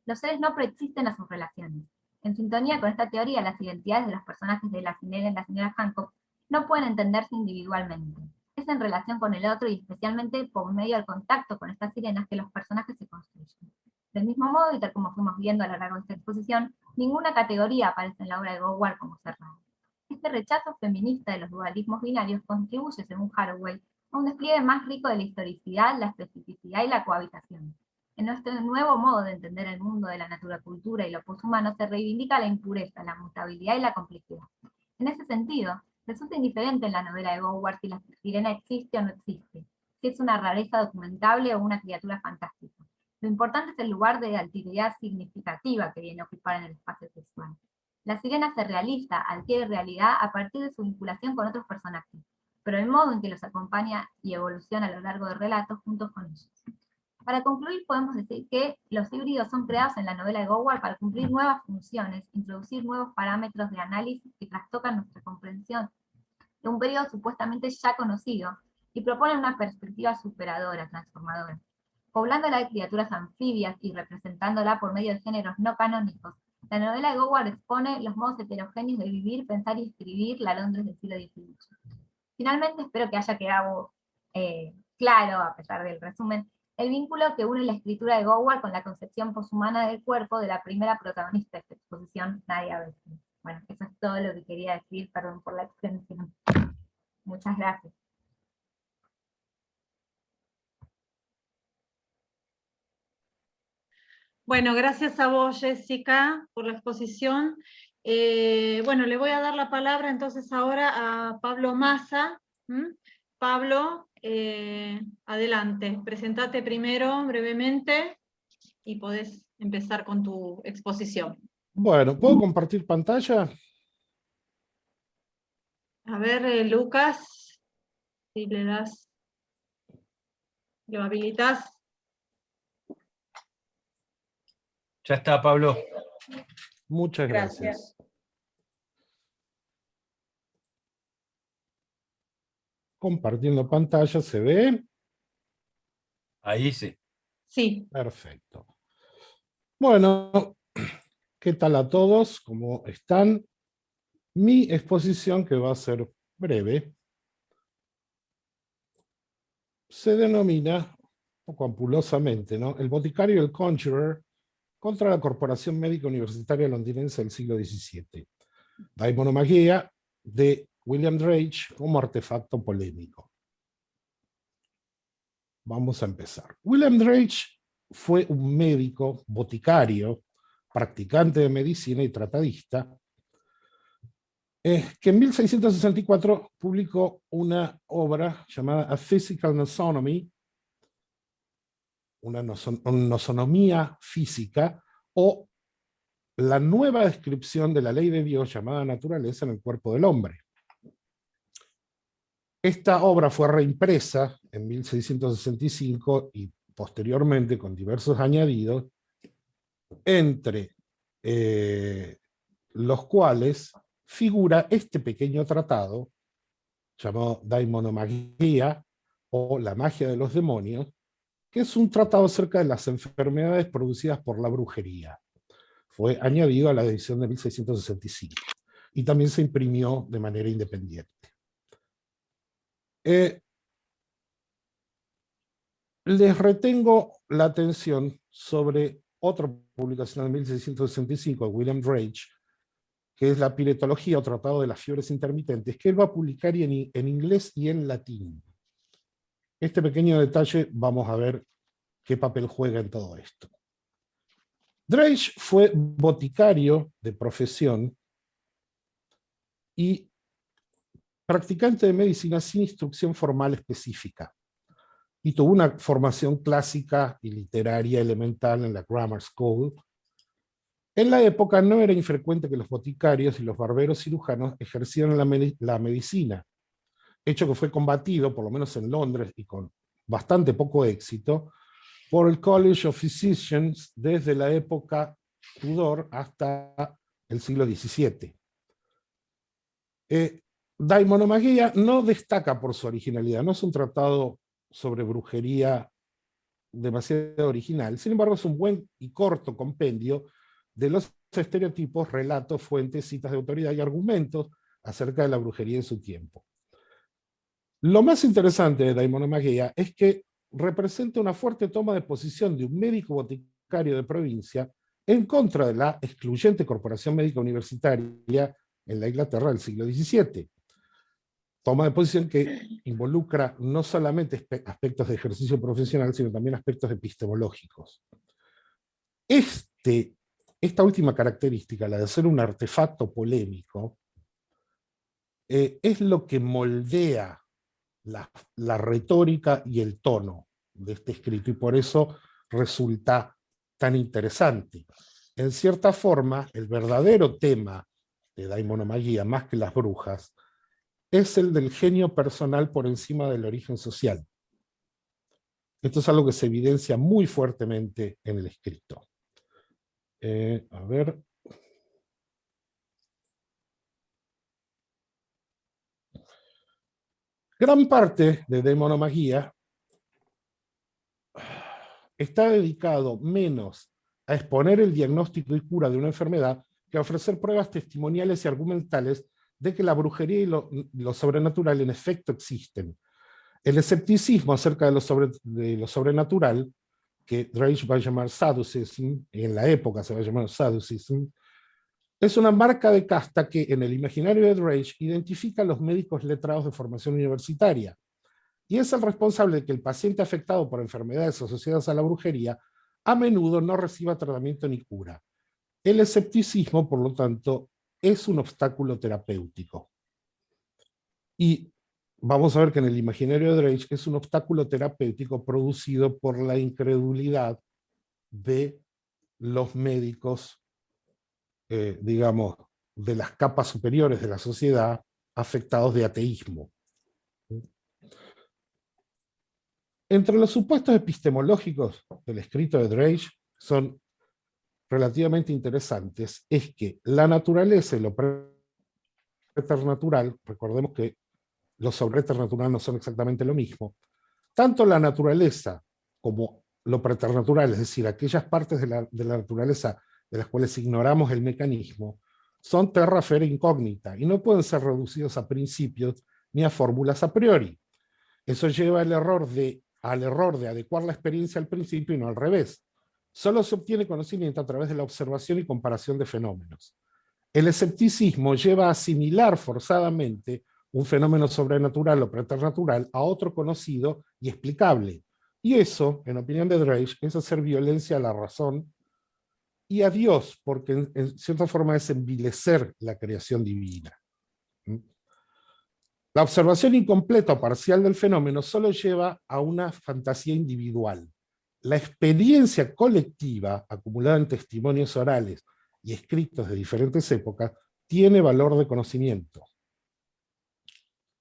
Los seres no preexisten a sus relaciones. En sintonía con esta teoría, las identidades de los personajes de la señora Hancock no pueden entenderse individualmente. Es en relación con el otro y especialmente por medio del contacto con estas sirenas que los personajes se construyen. Del mismo modo, y tal como fuimos viendo a lo largo de esta exposición, ninguna categoría aparece en la obra de Goward como cerrada. Este rechazo feminista de los dualismos binarios contribuye, según Haraway, a un despliegue más rico de la historicidad, la especificidad y la cohabitación. En nuestro nuevo modo de entender el mundo de la naturcultura y lo poshumano se reivindica la impureza, la mutabilidad y la complejidad. En ese sentido, resulta indiferente en la novela de Goward si la sirena existe o no existe, si es una rareza documentable o una criatura fantástica. Lo importante es el lugar de actividad significativa que viene a ocupar en el espacio textual. La sirena se realiza, adquiere realidad a partir de su vinculación con otros personajes, pero el modo en que los acompaña y evoluciona a lo largo del relato juntos con ellos. Para concluir, podemos decir que los híbridos son creados en la novela de Goward para cumplir nuevas funciones, introducir nuevos parámetros de análisis que trastocan nuestra comprensión de un periodo supuestamente ya conocido y proponen una perspectiva superadora, transformadora. Poblándola de criaturas anfibias y representándola por medio de géneros no canónicos, la novela de Goward expone los modos heterogéneos de vivir, pensar y escribir la Londres del siglo XVIII. Finalmente, espero que haya quedado claro, a pesar del resumen, el vínculo que une la escritura de Goward con la concepción poshumana del cuerpo de la primera protagonista de esta exposición, Nadia Bessi. Bueno, eso es todo lo que quería decir, perdón por la extensión. Muchas gracias. Bueno, gracias a vos, Jessica, por la exposición. Bueno, le voy a dar la palabra entonces ahora a Pablo Massa. Pablo, adelante, presentate primero brevemente y podés empezar con tu exposición. Bueno, ¿puedo compartir pantalla? A ver, Lucas, si le das, lo habilitas. Ya está, Pablo. Muchas gracias. Compartiendo pantalla, ¿se ve? Ahí sí. Sí. Perfecto. Bueno, ¿qué tal a todos? ¿Cómo están? Mi exposición, que va a ser breve, se denomina, un poco ampulosamente, ¿no?, El boticario y el conjurer contra la Corporación Médica Universitaria Londinense del siglo XVII. Daimonomagia de William Drake como artefacto polémico. Vamos a empezar. William Drake fue un médico, boticario, practicante de medicina y tratadista, que en 1664 publicó una obra llamada A Physical Nosonomy, una nosonomía física, o la nueva descripción de la ley de Dios llamada naturaleza en el cuerpo del hombre. Esta obra fue reimpresa en 1665 y posteriormente con diversos añadidos, entre los cuales figura este pequeño tratado llamado Daimonomagia o la magia de los demonios, que es un tratado acerca de las enfermedades producidas por la brujería. fue añadido a la edición de 1665 y también se imprimió de manera independiente. Les retengo la atención sobre otra publicación de 1665 de William Drake, que es la Piretología o Tratado de las Fiebres Intermitentes, que él va a publicar en inglés y en latín. Este pequeño detalle vamos a ver qué papel juega en todo esto. Drake fue boticario de profesión y practicante de medicina sin instrucción formal específica, y tuvo una formación clásica y literaria elemental en la Grammar School. En la época no era infrecuente que los boticarios y los barberos cirujanos ejercieran la medicina, hecho que fue combatido, por lo menos en Londres, y con bastante poco éxito, por el College of Physicians desde la época Tudor hasta el siglo XVII. Daimonomagia no destaca por su originalidad, no es un tratado sobre brujería demasiado original, sin embargo es un buen y corto compendio de los estereotipos, relatos, fuentes, citas de autoridad y argumentos acerca de la brujería en su tiempo. Lo más interesante de Daimonomagia es que representa una fuerte toma de posición de un médico boticario de provincia en contra de la excluyente corporación médica universitaria en la Inglaterra del siglo XVII. Toma de posición que involucra no solamente aspectos de ejercicio profesional, sino también aspectos epistemológicos. Esta última característica, la de ser un artefacto polémico, es lo que moldea la retórica y el tono de este escrito, y por eso resulta tan interesante. En cierta forma, el verdadero tema de Daimonomagia, más que las brujas, es el del genio personal por encima del origen social. Esto es algo que se evidencia muy fuertemente en el escrito. A ver. Gran parte de Daimonomagia está dedicado menos a exponer el diagnóstico y cura de una enfermedad que a ofrecer pruebas testimoniales y argumentales de que la brujería y lo sobrenatural en efecto existen. El escepticismo acerca de lo sobrenatural, que Drake va a llamar Sadducism, en la época se va a llamar Sadducism, es una marca de casta que en el imaginario de Drake identifica a los médicos letrados de formación universitaria, y es el responsable de que el paciente afectado por enfermedades asociadas a la brujería a menudo no reciba tratamiento ni cura. El escepticismo, por lo tanto, es un obstáculo terapéutico. Y vamos a ver que en el imaginario de Drake es un obstáculo terapéutico producido por la incredulidad de los médicos, digamos, de las capas superiores de la sociedad, afectados de ateísmo. Entre los supuestos epistemológicos del escrito de Drake son relativamente interesantes, es que la naturaleza y lo preternatural, recordemos que lo sobrenatural no son exactamente lo mismo, tanto la naturaleza como lo preternatural, es decir, aquellas partes de la naturaleza de las cuales ignoramos el mecanismo, son terra fera incógnita y no pueden ser reducidos a principios ni a fórmulas a priori. Eso lleva al error de adecuar la experiencia al principio y no al revés. Solo se obtiene conocimiento a través de la observación y comparación de fenómenos. El escepticismo lleva a asimilar forzadamente un fenómeno sobrenatural o preternatural a otro conocido y explicable. Y eso, en opinión de Drake, es hacer violencia a la razón y a Dios, porque en cierta forma es envilecer la creación divina. La observación incompleta o parcial del fenómeno solo lleva a una fantasía individual. La experiencia colectiva, acumulada en testimonios orales y escritos de diferentes épocas, tiene valor de conocimiento.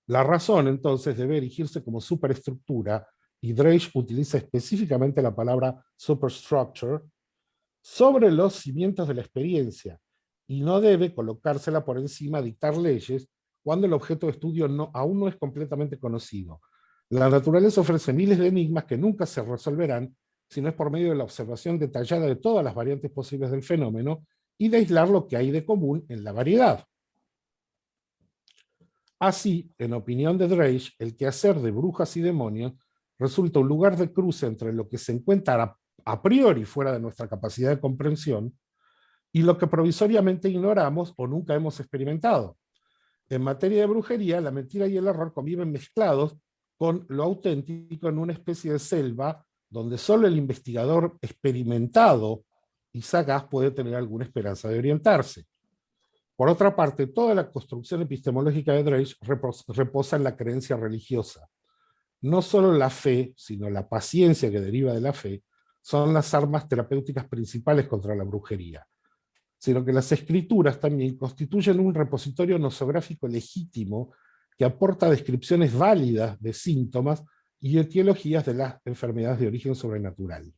La razón, entonces, debe erigirse como superestructura, y Drake utiliza específicamente la palabra superstructure, sobre los cimientos de la experiencia, y no debe colocársela por encima a dictar leyes cuando el objeto de estudio aún no es completamente conocido. La naturaleza ofrece miles de enigmas que nunca se resolverán si no es por medio de la observación detallada de todas las variantes posibles del fenómeno y de aislar lo que hay de común en la variedad. Así, en opinión de Drake, el quehacer de brujas y demonios resulta un lugar de cruce entre lo que se encuentra a priori fuera de nuestra capacidad de comprensión y lo que provisoriamente ignoramos o nunca hemos experimentado. En materia de brujería, la mentira y el error conviven mezclados con lo auténtico en una especie de selva donde solo el investigador experimentado y sagaz puede tener alguna esperanza de orientarse. Por otra parte, toda la construcción epistemológica de Drake reposa en la creencia religiosa. No solo la fe, sino la paciencia que deriva de la fe, son las armas terapéuticas principales contra la brujería, sino que las escrituras también constituyen un repositorio nosográfico legítimo que aporta descripciones válidas de síntomas y etiologías de las enfermedades de origen sobrenatural.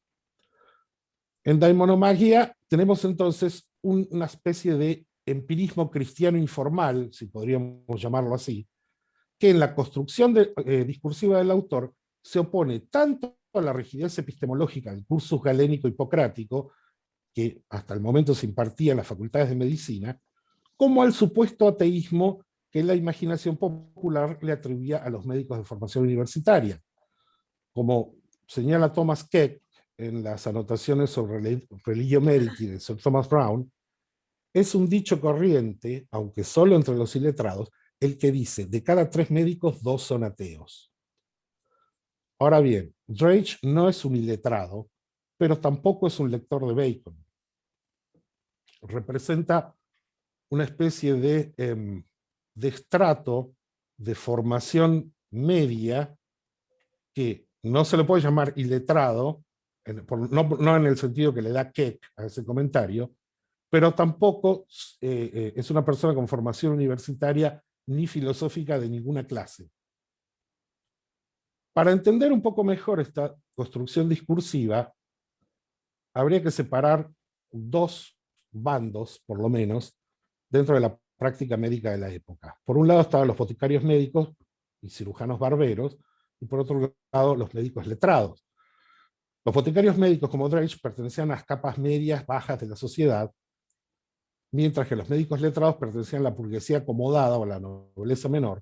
En Daimonomagia tenemos entonces una especie de empirismo cristiano informal, si podríamos llamarlo así, que en la construcción discursiva del autor se opone tanto a la rigidez epistemológica del cursus galénico hipocrático, que hasta el momento se impartía en las facultades de medicina, como al supuesto ateísmo que la imaginación popular le atribuía a los médicos de formación universitaria. Como señala Thomas Keck en las anotaciones sobre Religio Medici de Sir Thomas Browne, es un dicho corriente, aunque solo entre los iletrados, el que dice, de cada 3 médicos, 2 son ateos. Ahora bien, Drake no es un iletrado, pero tampoco es un lector de Bacon. Representa una especie de estrato de formación media que no se le puede llamar iletrado, no en el sentido que le da Keck a ese comentario, pero tampoco es una persona con formación universitaria ni filosófica de ninguna clase. Para entender un poco mejor esta construcción discursiva, habría que separar 2 bandos, por lo menos, dentro de la práctica médica de la época. Por un lado estaban los boticarios médicos y cirujanos barberos, y por otro lado los médicos letrados. Los boticarios médicos, como Drake, pertenecían a las capas medias bajas de la sociedad, mientras que los médicos letrados pertenecían a la burguesía acomodada o a la nobleza menor.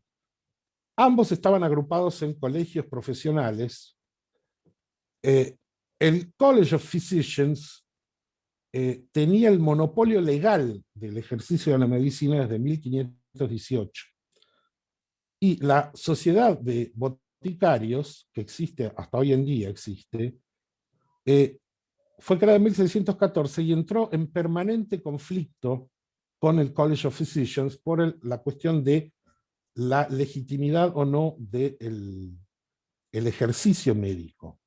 Ambos estaban agrupados en colegios profesionales. El College of Physicians tenía el monopolio legal del ejercicio de la medicina desde 1518. Y la sociedad de boticarios, que existe hasta hoy en día, fue creada en 1614 y entró en permanente conflicto con el College of Physicians por la cuestión de la legitimidad o no del ejercicio médico.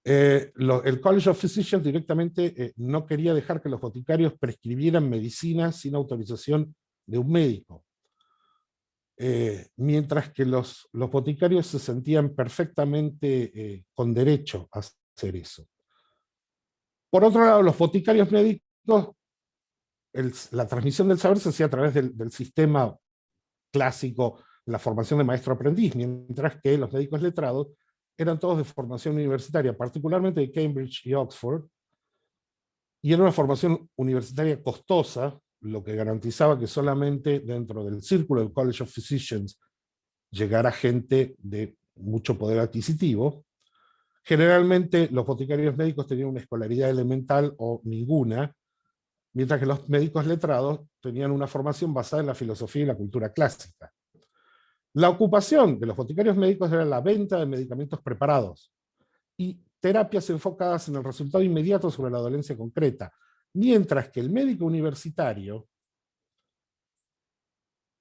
El College of Physicians directamente no quería dejar que los boticarios prescribieran medicina sin autorización de un médico. Mientras que los boticarios se sentían perfectamente con derecho a hacer eso. Por otro lado, los boticarios médicos, la transmisión del saber se hacía a través del sistema clásico, la formación de maestro-aprendiz, mientras que los médicos letrados eran todos de formación universitaria, particularmente de Cambridge y Oxford, y era una formación universitaria costosa, lo que garantizaba que solamente dentro del círculo del College of Physicians llegara gente de mucho poder adquisitivo. Generalmente los boticarios médicos tenían una escolaridad elemental o ninguna, mientras que los médicos letrados tenían una formación basada en la filosofía y la cultura clásica. La ocupación de los boticarios médicos era la venta de medicamentos preparados y terapias enfocadas en el resultado inmediato sobre la dolencia concreta, mientras que el médico universitario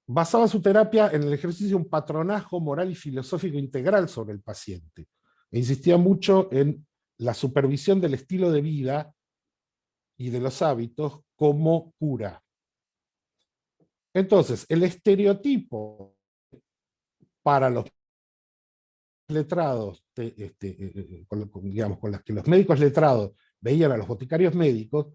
basaba su terapia en el ejercicio de un patronazgo moral y filosófico integral sobre el paciente. E insistía mucho en la supervisión del estilo de vida y de los hábitos como cura. Entonces, el estereotipo para los letrados, digamos, con las que los médicos letrados veían a los boticarios médicos,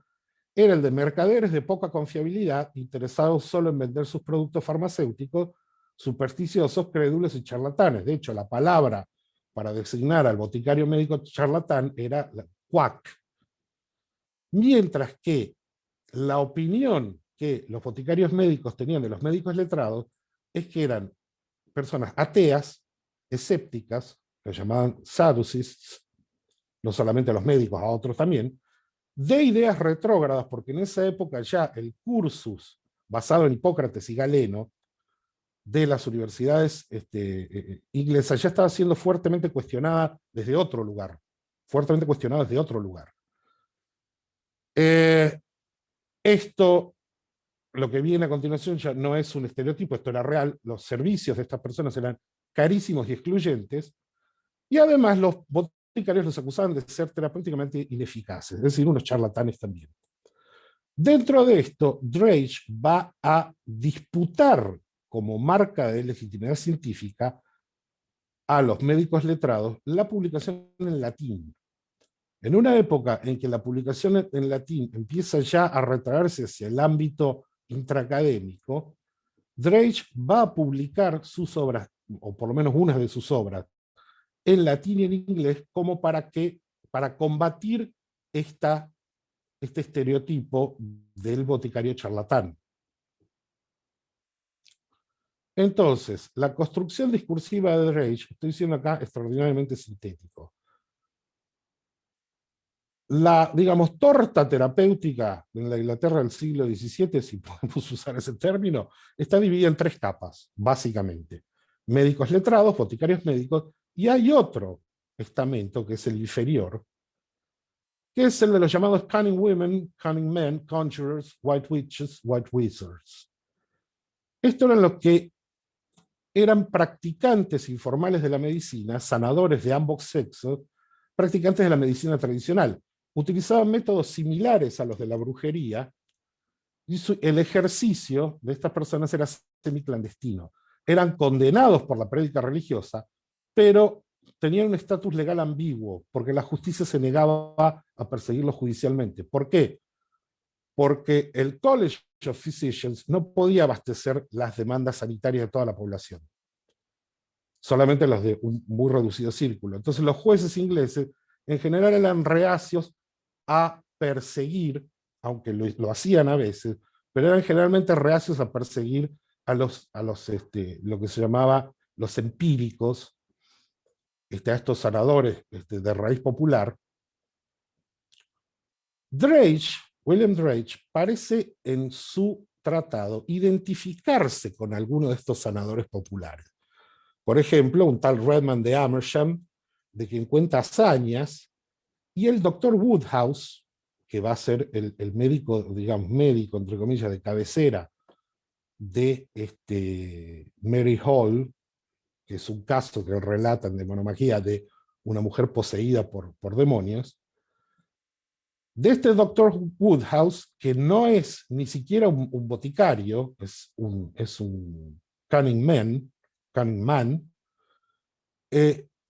era el de mercaderes de poca confiabilidad, interesados solo en vender sus productos farmacéuticos, supersticiosos, crédulos y charlatanes. De hecho, la palabra para designar al boticario médico charlatán era quack. Mientras que la opinión que los boticarios médicos tenían de los médicos letrados es que eran personas ateas, escépticas, que llamaban sadducists, no solamente a los médicos, a otros también, de ideas retrógradas, porque en esa época ya el cursus basado en Hipócrates y Galeno de las universidades inglesas ya estaba siendo fuertemente cuestionada desde otro lugar, fuertemente cuestionada desde otro lugar. Esto, lo que viene a continuación, ya no es un estereotipo, esto era real, los servicios de estas personas eran carísimos y excluyentes, y además los boticarios los acusaban de ser terapéuticamente ineficaces, es decir, unos charlatanes también. Dentro de esto, Drake va a disputar como marca de legitimidad científica a los médicos letrados la publicación en latín. En una época en que la publicación en latín empieza ya a retraerse hacia el ámbito intraacadémico, Drake va a publicar sus obras, o por lo menos una de sus obras, en latín y en inglés, como para combatir este estereotipo del boticario charlatán. Entonces, la construcción discursiva de Drake, estoy diciendo acá extraordinariamente sintético. La, digamos, torta terapéutica en la Inglaterra del siglo XVII, si podemos usar ese término, está dividida en 3 capas, básicamente. Médicos letrados, boticarios médicos, y hay otro estamento, que es el inferior, que es el de los llamados cunning women, cunning men, conjurers, white witches, white wizards. Esto eran los que eran practicantes informales de la medicina, sanadores de ambos sexos, practicantes de la medicina tradicional. Utilizaban métodos similares a los de la brujería, y el ejercicio de estas personas era semiclandestino. Eran condenados por la prédica religiosa, pero tenían un estatus legal ambiguo, porque la justicia se negaba a perseguirlos judicialmente. ¿Por qué? Porque el College of Physicians no podía abastecer las demandas sanitarias de toda la población, solamente las de un muy reducido círculo. Entonces los jueces ingleses en general eran reacios a perseguir, aunque lo hacían a veces, pero eran generalmente reacios a perseguir a lo que se llamaba los empíricos, a estos sanadores de raíz popular. William Drake parece en su tratado identificarse con alguno de estos sanadores populares. Por ejemplo, un tal Redman de Amersham, de quien cuenta hazañas, y el doctor Woodhouse, que va a ser el médico, digamos, médico, entre comillas, de cabecera de Mary Hall, que es un caso que relatan de monomagía de una mujer poseída por demonios, de este doctor Woodhouse, que no es ni siquiera un boticario, es un cunning man,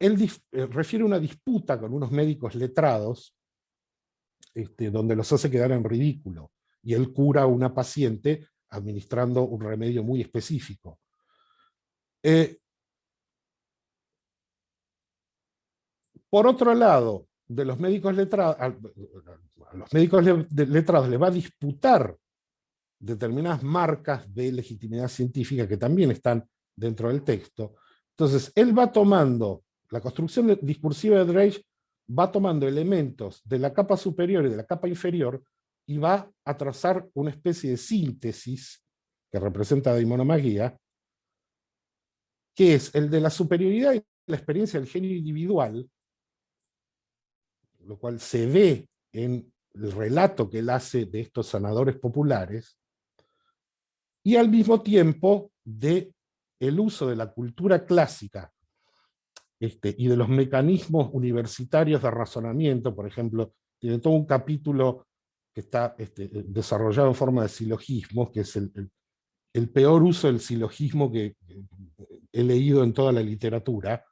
él refiere una disputa con unos médicos letrados, donde los hace quedar en ridículo, y él cura a una paciente administrando un remedio muy específico. Por otro lado, de los médicos letrados, a los médicos letrados les va a disputar determinadas marcas de legitimidad científica que también están dentro del texto. Entonces, él va tomando, la construcción discursiva de Drake va tomando elementos de la capa superior y de la capa inferior y va a trazar una especie de síntesis que representa daimonomagía, que es el de la superioridad y la experiencia del genio individual, lo cual se ve en el relato que él hace de estos sanadores populares, y al mismo tiempo de el uso de la cultura clásica y de los mecanismos universitarios de razonamiento. Por ejemplo, tiene todo un capítulo que está desarrollado en forma de silogismos, que es el peor uso del silogismo que he leído en toda la literatura.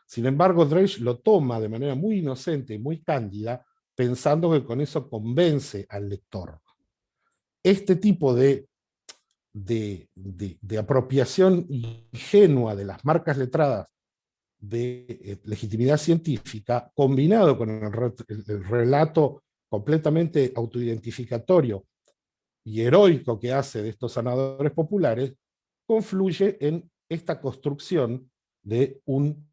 Sin embargo, Drake lo toma de manera muy inocente y muy cándida, pensando que con eso convence al lector. Este tipo de apropiación ingenua de las marcas letradas de legitimidad científica, combinado con el relato completamente autoidentificatorio y heroico que hace de estos sanadores populares, confluye en esta construcción de un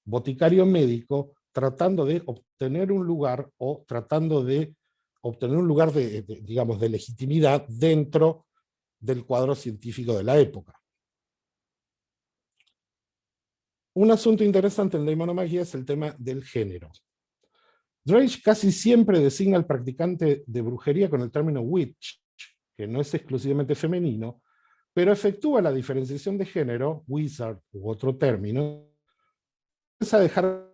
boticario médico tratando de obtener un lugar o tratando de obtener un lugar digamos, de legitimidad dentro del cuadro científico de la época. Un asunto interesante en la demonología es el tema del género. Drake casi siempre designa al practicante de brujería con el término witch, que no es exclusivamente femenino, pero efectúa la diferenciación de género, wizard u otro término, es a dejar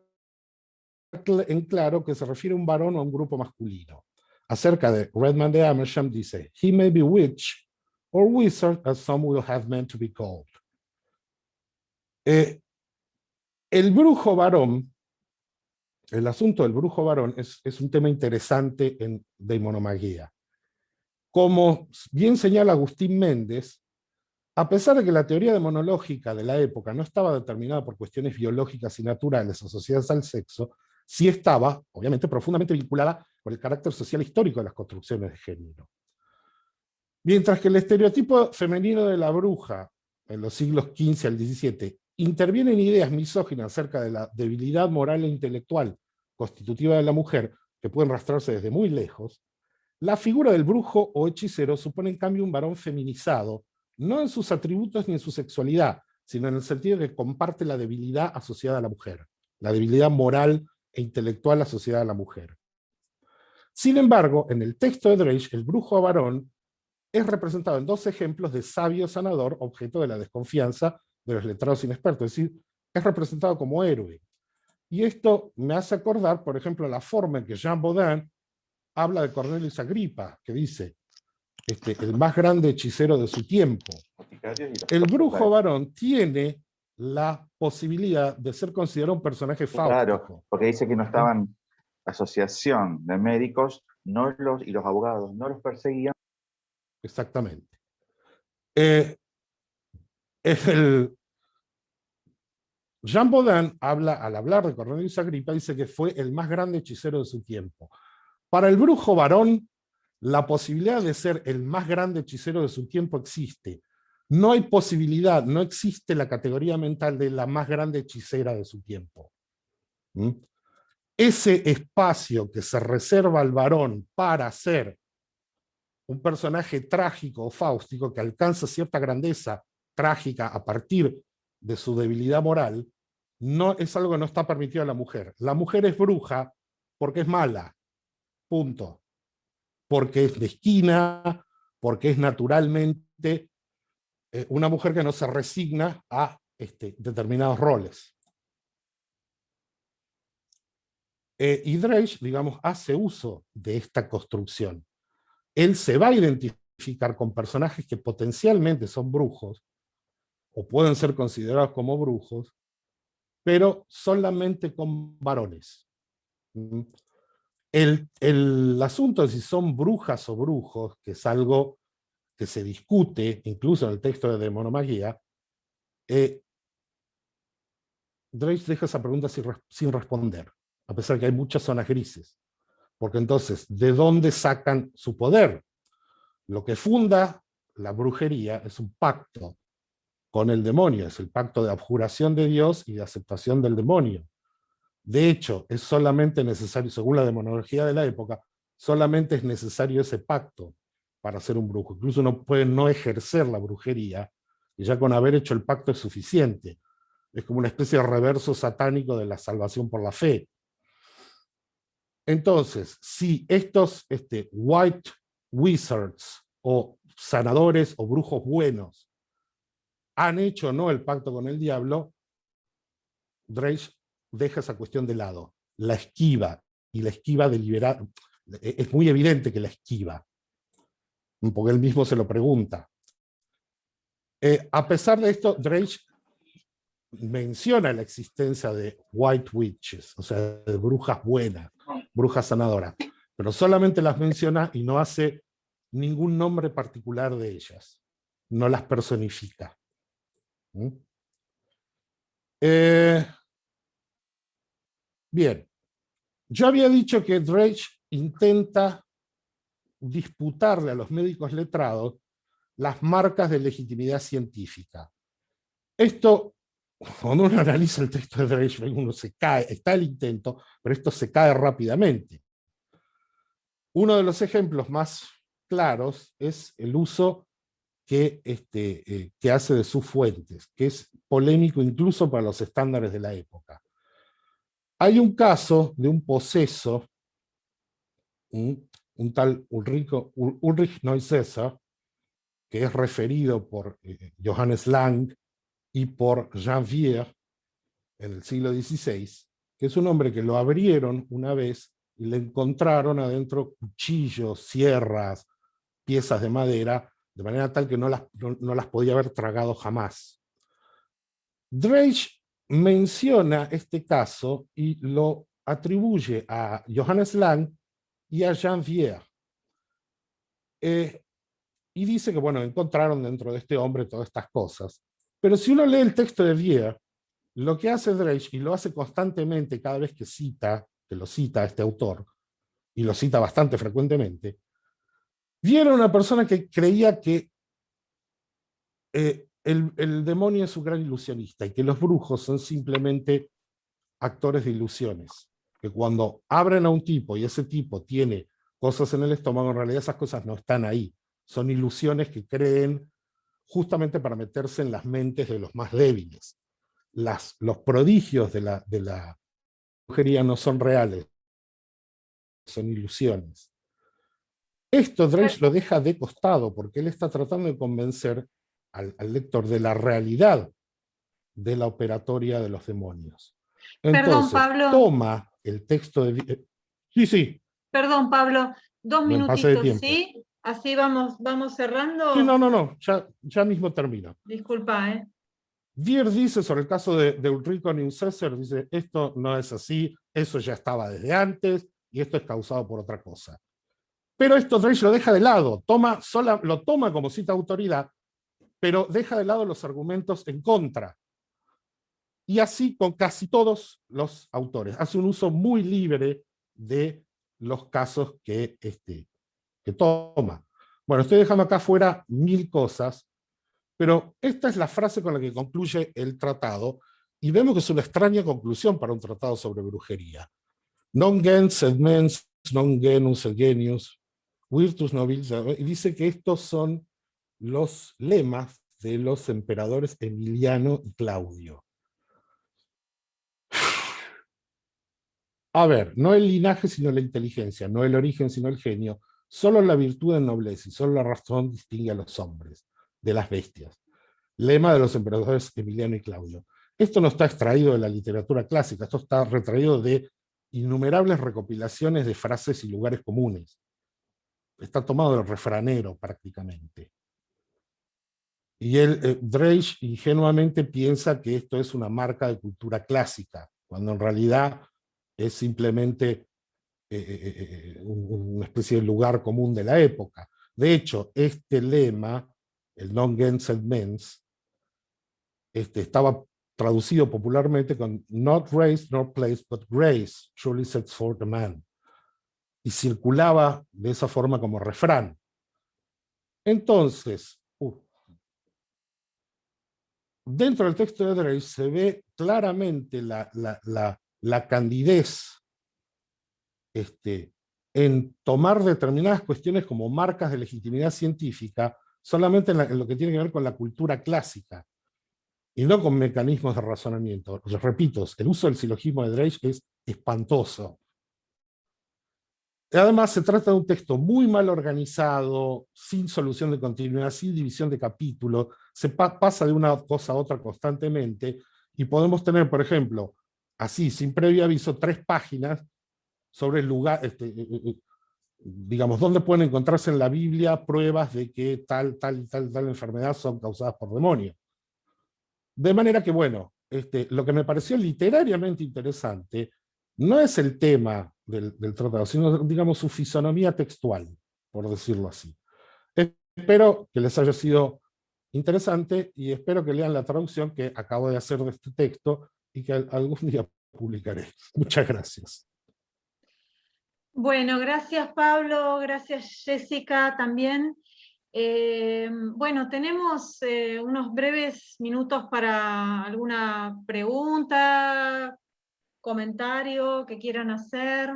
en claro que se refiere a un varón o a un grupo masculino. Acerca de Redman de Amersham dice, he may be witch or wizard as some will have meant to be called. El brujo varón, el asunto del brujo varón es un tema interesante en demonomagia. Como bien señala Agustín Méndez, a pesar de que la teoría demonológica de la época no estaba determinada por cuestiones biológicas y naturales asociadas al sexo, sí estaba, obviamente, profundamente vinculada con el carácter social histórico de las construcciones de género. Mientras que el estereotipo femenino de la bruja, en los siglos XV al XVII, interviene en ideas misóginas acerca de la debilidad moral e intelectual constitutiva de la mujer, que pueden rastrearse desde muy lejos, la figura del brujo o hechicero supone en cambio un varón feminizado, no en sus atributos ni en su sexualidad, sino en el sentido de que comparte la debilidad asociada a la mujer, la debilidad moral e intelectual asociada a la mujer. Sin embargo, en el texto de Drake, el brujo varón es representado en dos ejemplos de sabio sanador, objeto de la desconfianza de los letrados inexpertos, es decir, es representado como héroe. Y esto me hace acordar, por ejemplo, la forma en que Jean Baudin habla de Cornelius Agripa, que dice, el más grande hechicero de su tiempo. El brujo varón tiene la posibilidad de ser considerado un personaje fáustico. Claro, porque dice que no estaban asociación de médicos y los abogados no los perseguían. Exactamente. Jean Baudin al hablar de Cornelius Agripa, dice que fue el más grande hechicero de su tiempo. Para el brujo varón, la posibilidad de ser el más grande hechicero de su tiempo existe. No hay posibilidad, no existe la categoría mental de la más grande hechicera de su tiempo. Ese espacio que se reserva al varón para ser un personaje trágico o fáustico que alcanza cierta grandeza trágica a partir de su debilidad moral, no es algo que no está permitido a la mujer. La mujer es bruja porque es mala, punto. Porque es mezquina, porque es naturalmente una mujer que no se resigna a determinados roles. Y Drake, digamos, hace uso de esta construcción. Él se va a identificar con personajes que potencialmente son brujos, o pueden ser considerados como brujos, pero solamente con varones. El asunto de si son brujas o brujos, que es algo que se discute incluso en el texto de Demonomagia, Drake deja esa pregunta sin responder, a pesar que hay muchas zonas grises. Porque entonces, ¿de dónde sacan su poder? Lo que funda la brujería es un pacto con el demonio, es el pacto de abjuración de Dios y de aceptación del demonio. De hecho, es solamente necesario, según la demonología de la época, solamente es necesario ese pacto para ser un brujo. Incluso uno puede no ejercer la brujería, y ya con haber hecho el pacto es suficiente. Es como una especie de reverso satánico de la salvación por la fe. Entonces, si estos white wizards o sanadores o brujos buenos han hecho o no el pacto con el diablo, Drake deja esa cuestión de lado, la esquiva, y la esquiva deliberada. Es muy evidente que la esquiva, porque él mismo se lo pregunta. A pesar de esto, Drake menciona la existencia de white witches, o sea, de brujas buenas, brujas sanadoras, pero solamente las menciona y no hace ningún nombre particular de ellas, no las personifica. Bien, yo había dicho que Drake intenta disputarle a los médicos letrados las marcas de legitimidad científica. Esto, cuando uno analiza el texto de Dreisberg, uno se cae, está el intento, pero esto se cae rápidamente. Uno de los ejemplos más claros es el uso que hace de sus fuentes, que es polémico incluso para los estándares de la época. Hay un caso de un poseso, un tal Ulrich Neusser, que es referido por Johannes Lang y por Jean Vier en el siglo XVI, que es un hombre que lo abrieron una vez y le encontraron adentro cuchillos, sierras, piezas de madera, de manera tal que no las podía haber tragado jamás. Dreich menciona este caso y lo atribuye a Johannes Lang y a Jean Vier. Y dice que, bueno, encontraron dentro de este hombre todas estas cosas. Pero si uno lee el texto de Vier, lo que hace Dreich, y lo hace constantemente cada vez que lo cita a este autor, y lo cita bastante frecuentemente, Vier era una persona que creía que el demonio es un gran ilusionista y que los brujos son simplemente actores de ilusiones. Que cuando abren a un tipo y ese tipo tiene cosas en el estómago, en realidad esas cosas no están ahí. Son ilusiones que creen justamente para meterse en las mentes de los más débiles. Los prodigios de la brujería no son reales, son ilusiones. Esto Dreich lo deja de costado porque él está tratando de convencer al lector de la realidad de la operatoria de los demonios. Entonces, Perdón, Pablo. toma el texto de... Sí. Perdón, Pablo, 2 Buen pase de minutitos, tiempo. ¿sí? Así vamos cerrando. Sí, no, ya mismo termino. Disculpa, Vier dice sobre el caso de Ulrico Neusser, dice, esto no es así, eso ya estaba desde antes, y esto es causado por otra cosa. Pero esto Dreich lo deja de lado, lo toma como cita de autoridad, pero deja de lado los argumentos en contra. Y así con casi todos los autores. Hace un uso muy libre de los casos que toma. Bueno, estoy dejando acá fuera 1000 cosas, pero esta es la frase con la que concluye el tratado, y vemos que es una extraña conclusión para un tratado sobre brujería. Non gens sed mens, non genus sed genius, virtus nobilis, y dice que estos son los lemas de los emperadores Emiliano y Claudio. A ver, no el linaje sino la inteligencia, no el origen sino el genio, solo la virtud ennoblece y solo la razón distingue a los hombres de las bestias. Lema de los emperadores Emiliano y Claudio. Esto no está extraído de la literatura clásica, esto está retraído de innumerables recopilaciones de frases y lugares comunes. Está tomado del refranero prácticamente. Y Dreich ingenuamente piensa que esto es una marca de cultura clásica, cuando en realidad es simplemente una especie de lugar común de la época. De hecho, este lema, el non gens sed mens, estaba traducido popularmente con not race nor place, but grace surely sets forth a man. Y circulaba de esa forma como refrán. Entonces, dentro del texto de Dreich se ve claramente la candidez en tomar determinadas cuestiones como marcas de legitimidad científica solamente en lo que tiene que ver con la cultura clásica y no con mecanismos de razonamiento. Les repito, el uso del silogismo de Dreich es espantoso. Además, se trata de un texto muy mal organizado, sin solución de continuidad, sin división de capítulos, se pasa de una cosa a otra constantemente, y podemos tener, por ejemplo, así, sin previo aviso, 3 páginas sobre el lugar, digamos, dónde pueden encontrarse en la Biblia pruebas de que tal enfermedad son causadas por demonios. De manera que, bueno, lo que me pareció literariamente interesante no es el tema del tratado, sino, digamos, su fisonomía textual, por decirlo así. Espero que les haya sido interesante y espero que lean la traducción que acabo de hacer de este texto y que algún día publicaré. Muchas gracias. Bueno, gracias Pablo, gracias Jessica también. Bueno, tenemos unos breves minutos para alguna pregunta, comentario que quieran hacer.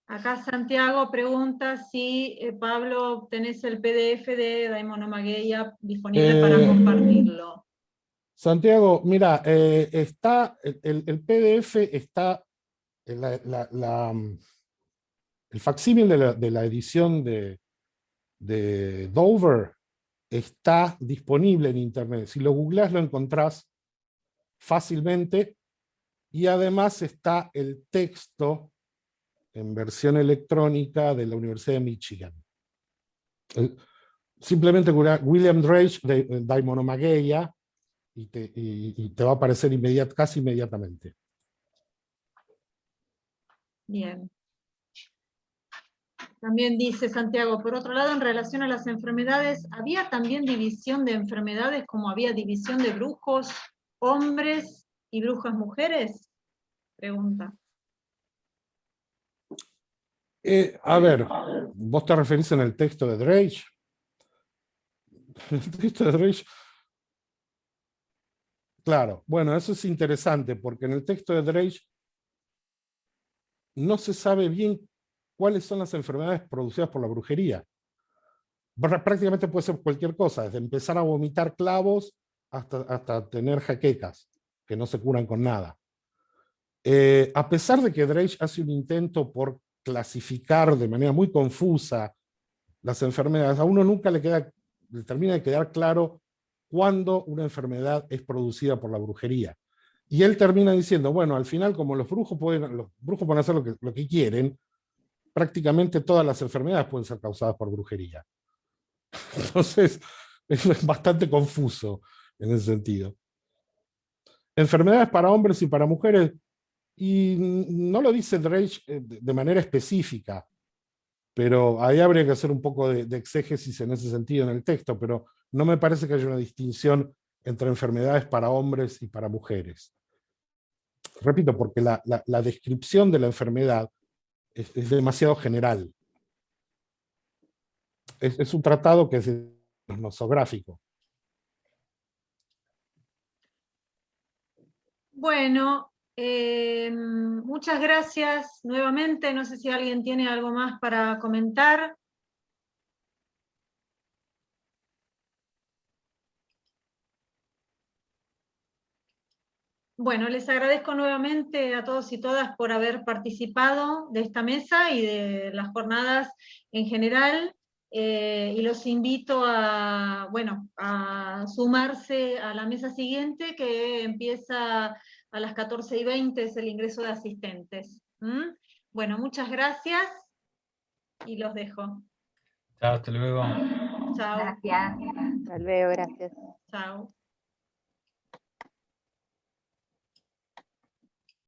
Acá Santiago pregunta si, Pablo, tenés el PDF de Daimonomagueia disponible para compartirlo. Santiago, mira, está, el PDF está, el facsímil de la edición de Dover está disponible en internet. Si lo googleás lo encontrás fácilmente, y además está el texto en versión electrónica de la Universidad de Michigan. Simplemente William Drake de Daimonomagueia y te va a aparecer casi inmediatamente. Bien. También dice Santiago, por otro lado, en relación a las enfermedades, ¿había también división de enfermedades como había división de brujos hombres y brujas mujeres? Pregunta. A ver, ¿vos te referís en el texto de Drake? El texto de Drake. Claro, bueno, eso es interesante, porque en el texto de Drake no se sabe bien cuáles son las enfermedades producidas por la brujería. Prácticamente puede ser cualquier cosa, desde empezar a vomitar clavos hasta tener jaquecas, que no se curan con nada. A pesar de que Drake hace un intento por clasificar de manera muy confusa las enfermedades, a uno nunca le termina de quedar claro cuándo una enfermedad es producida por la brujería. Y él termina diciendo, bueno, al final, como los brujos pueden hacer lo que quieren, prácticamente todas las enfermedades pueden ser causadas por brujería. Entonces, es bastante confuso en ese sentido. Enfermedades para hombres y para mujeres, y no lo dice Drake de manera específica, pero ahí habría que hacer un poco de exégesis en ese sentido en el texto, pero no me parece que haya una distinción entre enfermedades para hombres y para mujeres. Repito, porque la descripción de la enfermedad es demasiado general. Es un tratado que es nosográfico. Bueno, muchas gracias nuevamente. No sé si alguien tiene algo más para comentar. Bueno, les agradezco nuevamente a todos y todas por haber participado de esta mesa y de las jornadas en general, y los invito a, bueno, a sumarse a la mesa siguiente, que empieza a las 14:20, es el ingreso de asistentes. Bueno, muchas gracias y los dejo. Chao, hasta luego. Chao. Gracias. Hasta luego, gracias. Chao.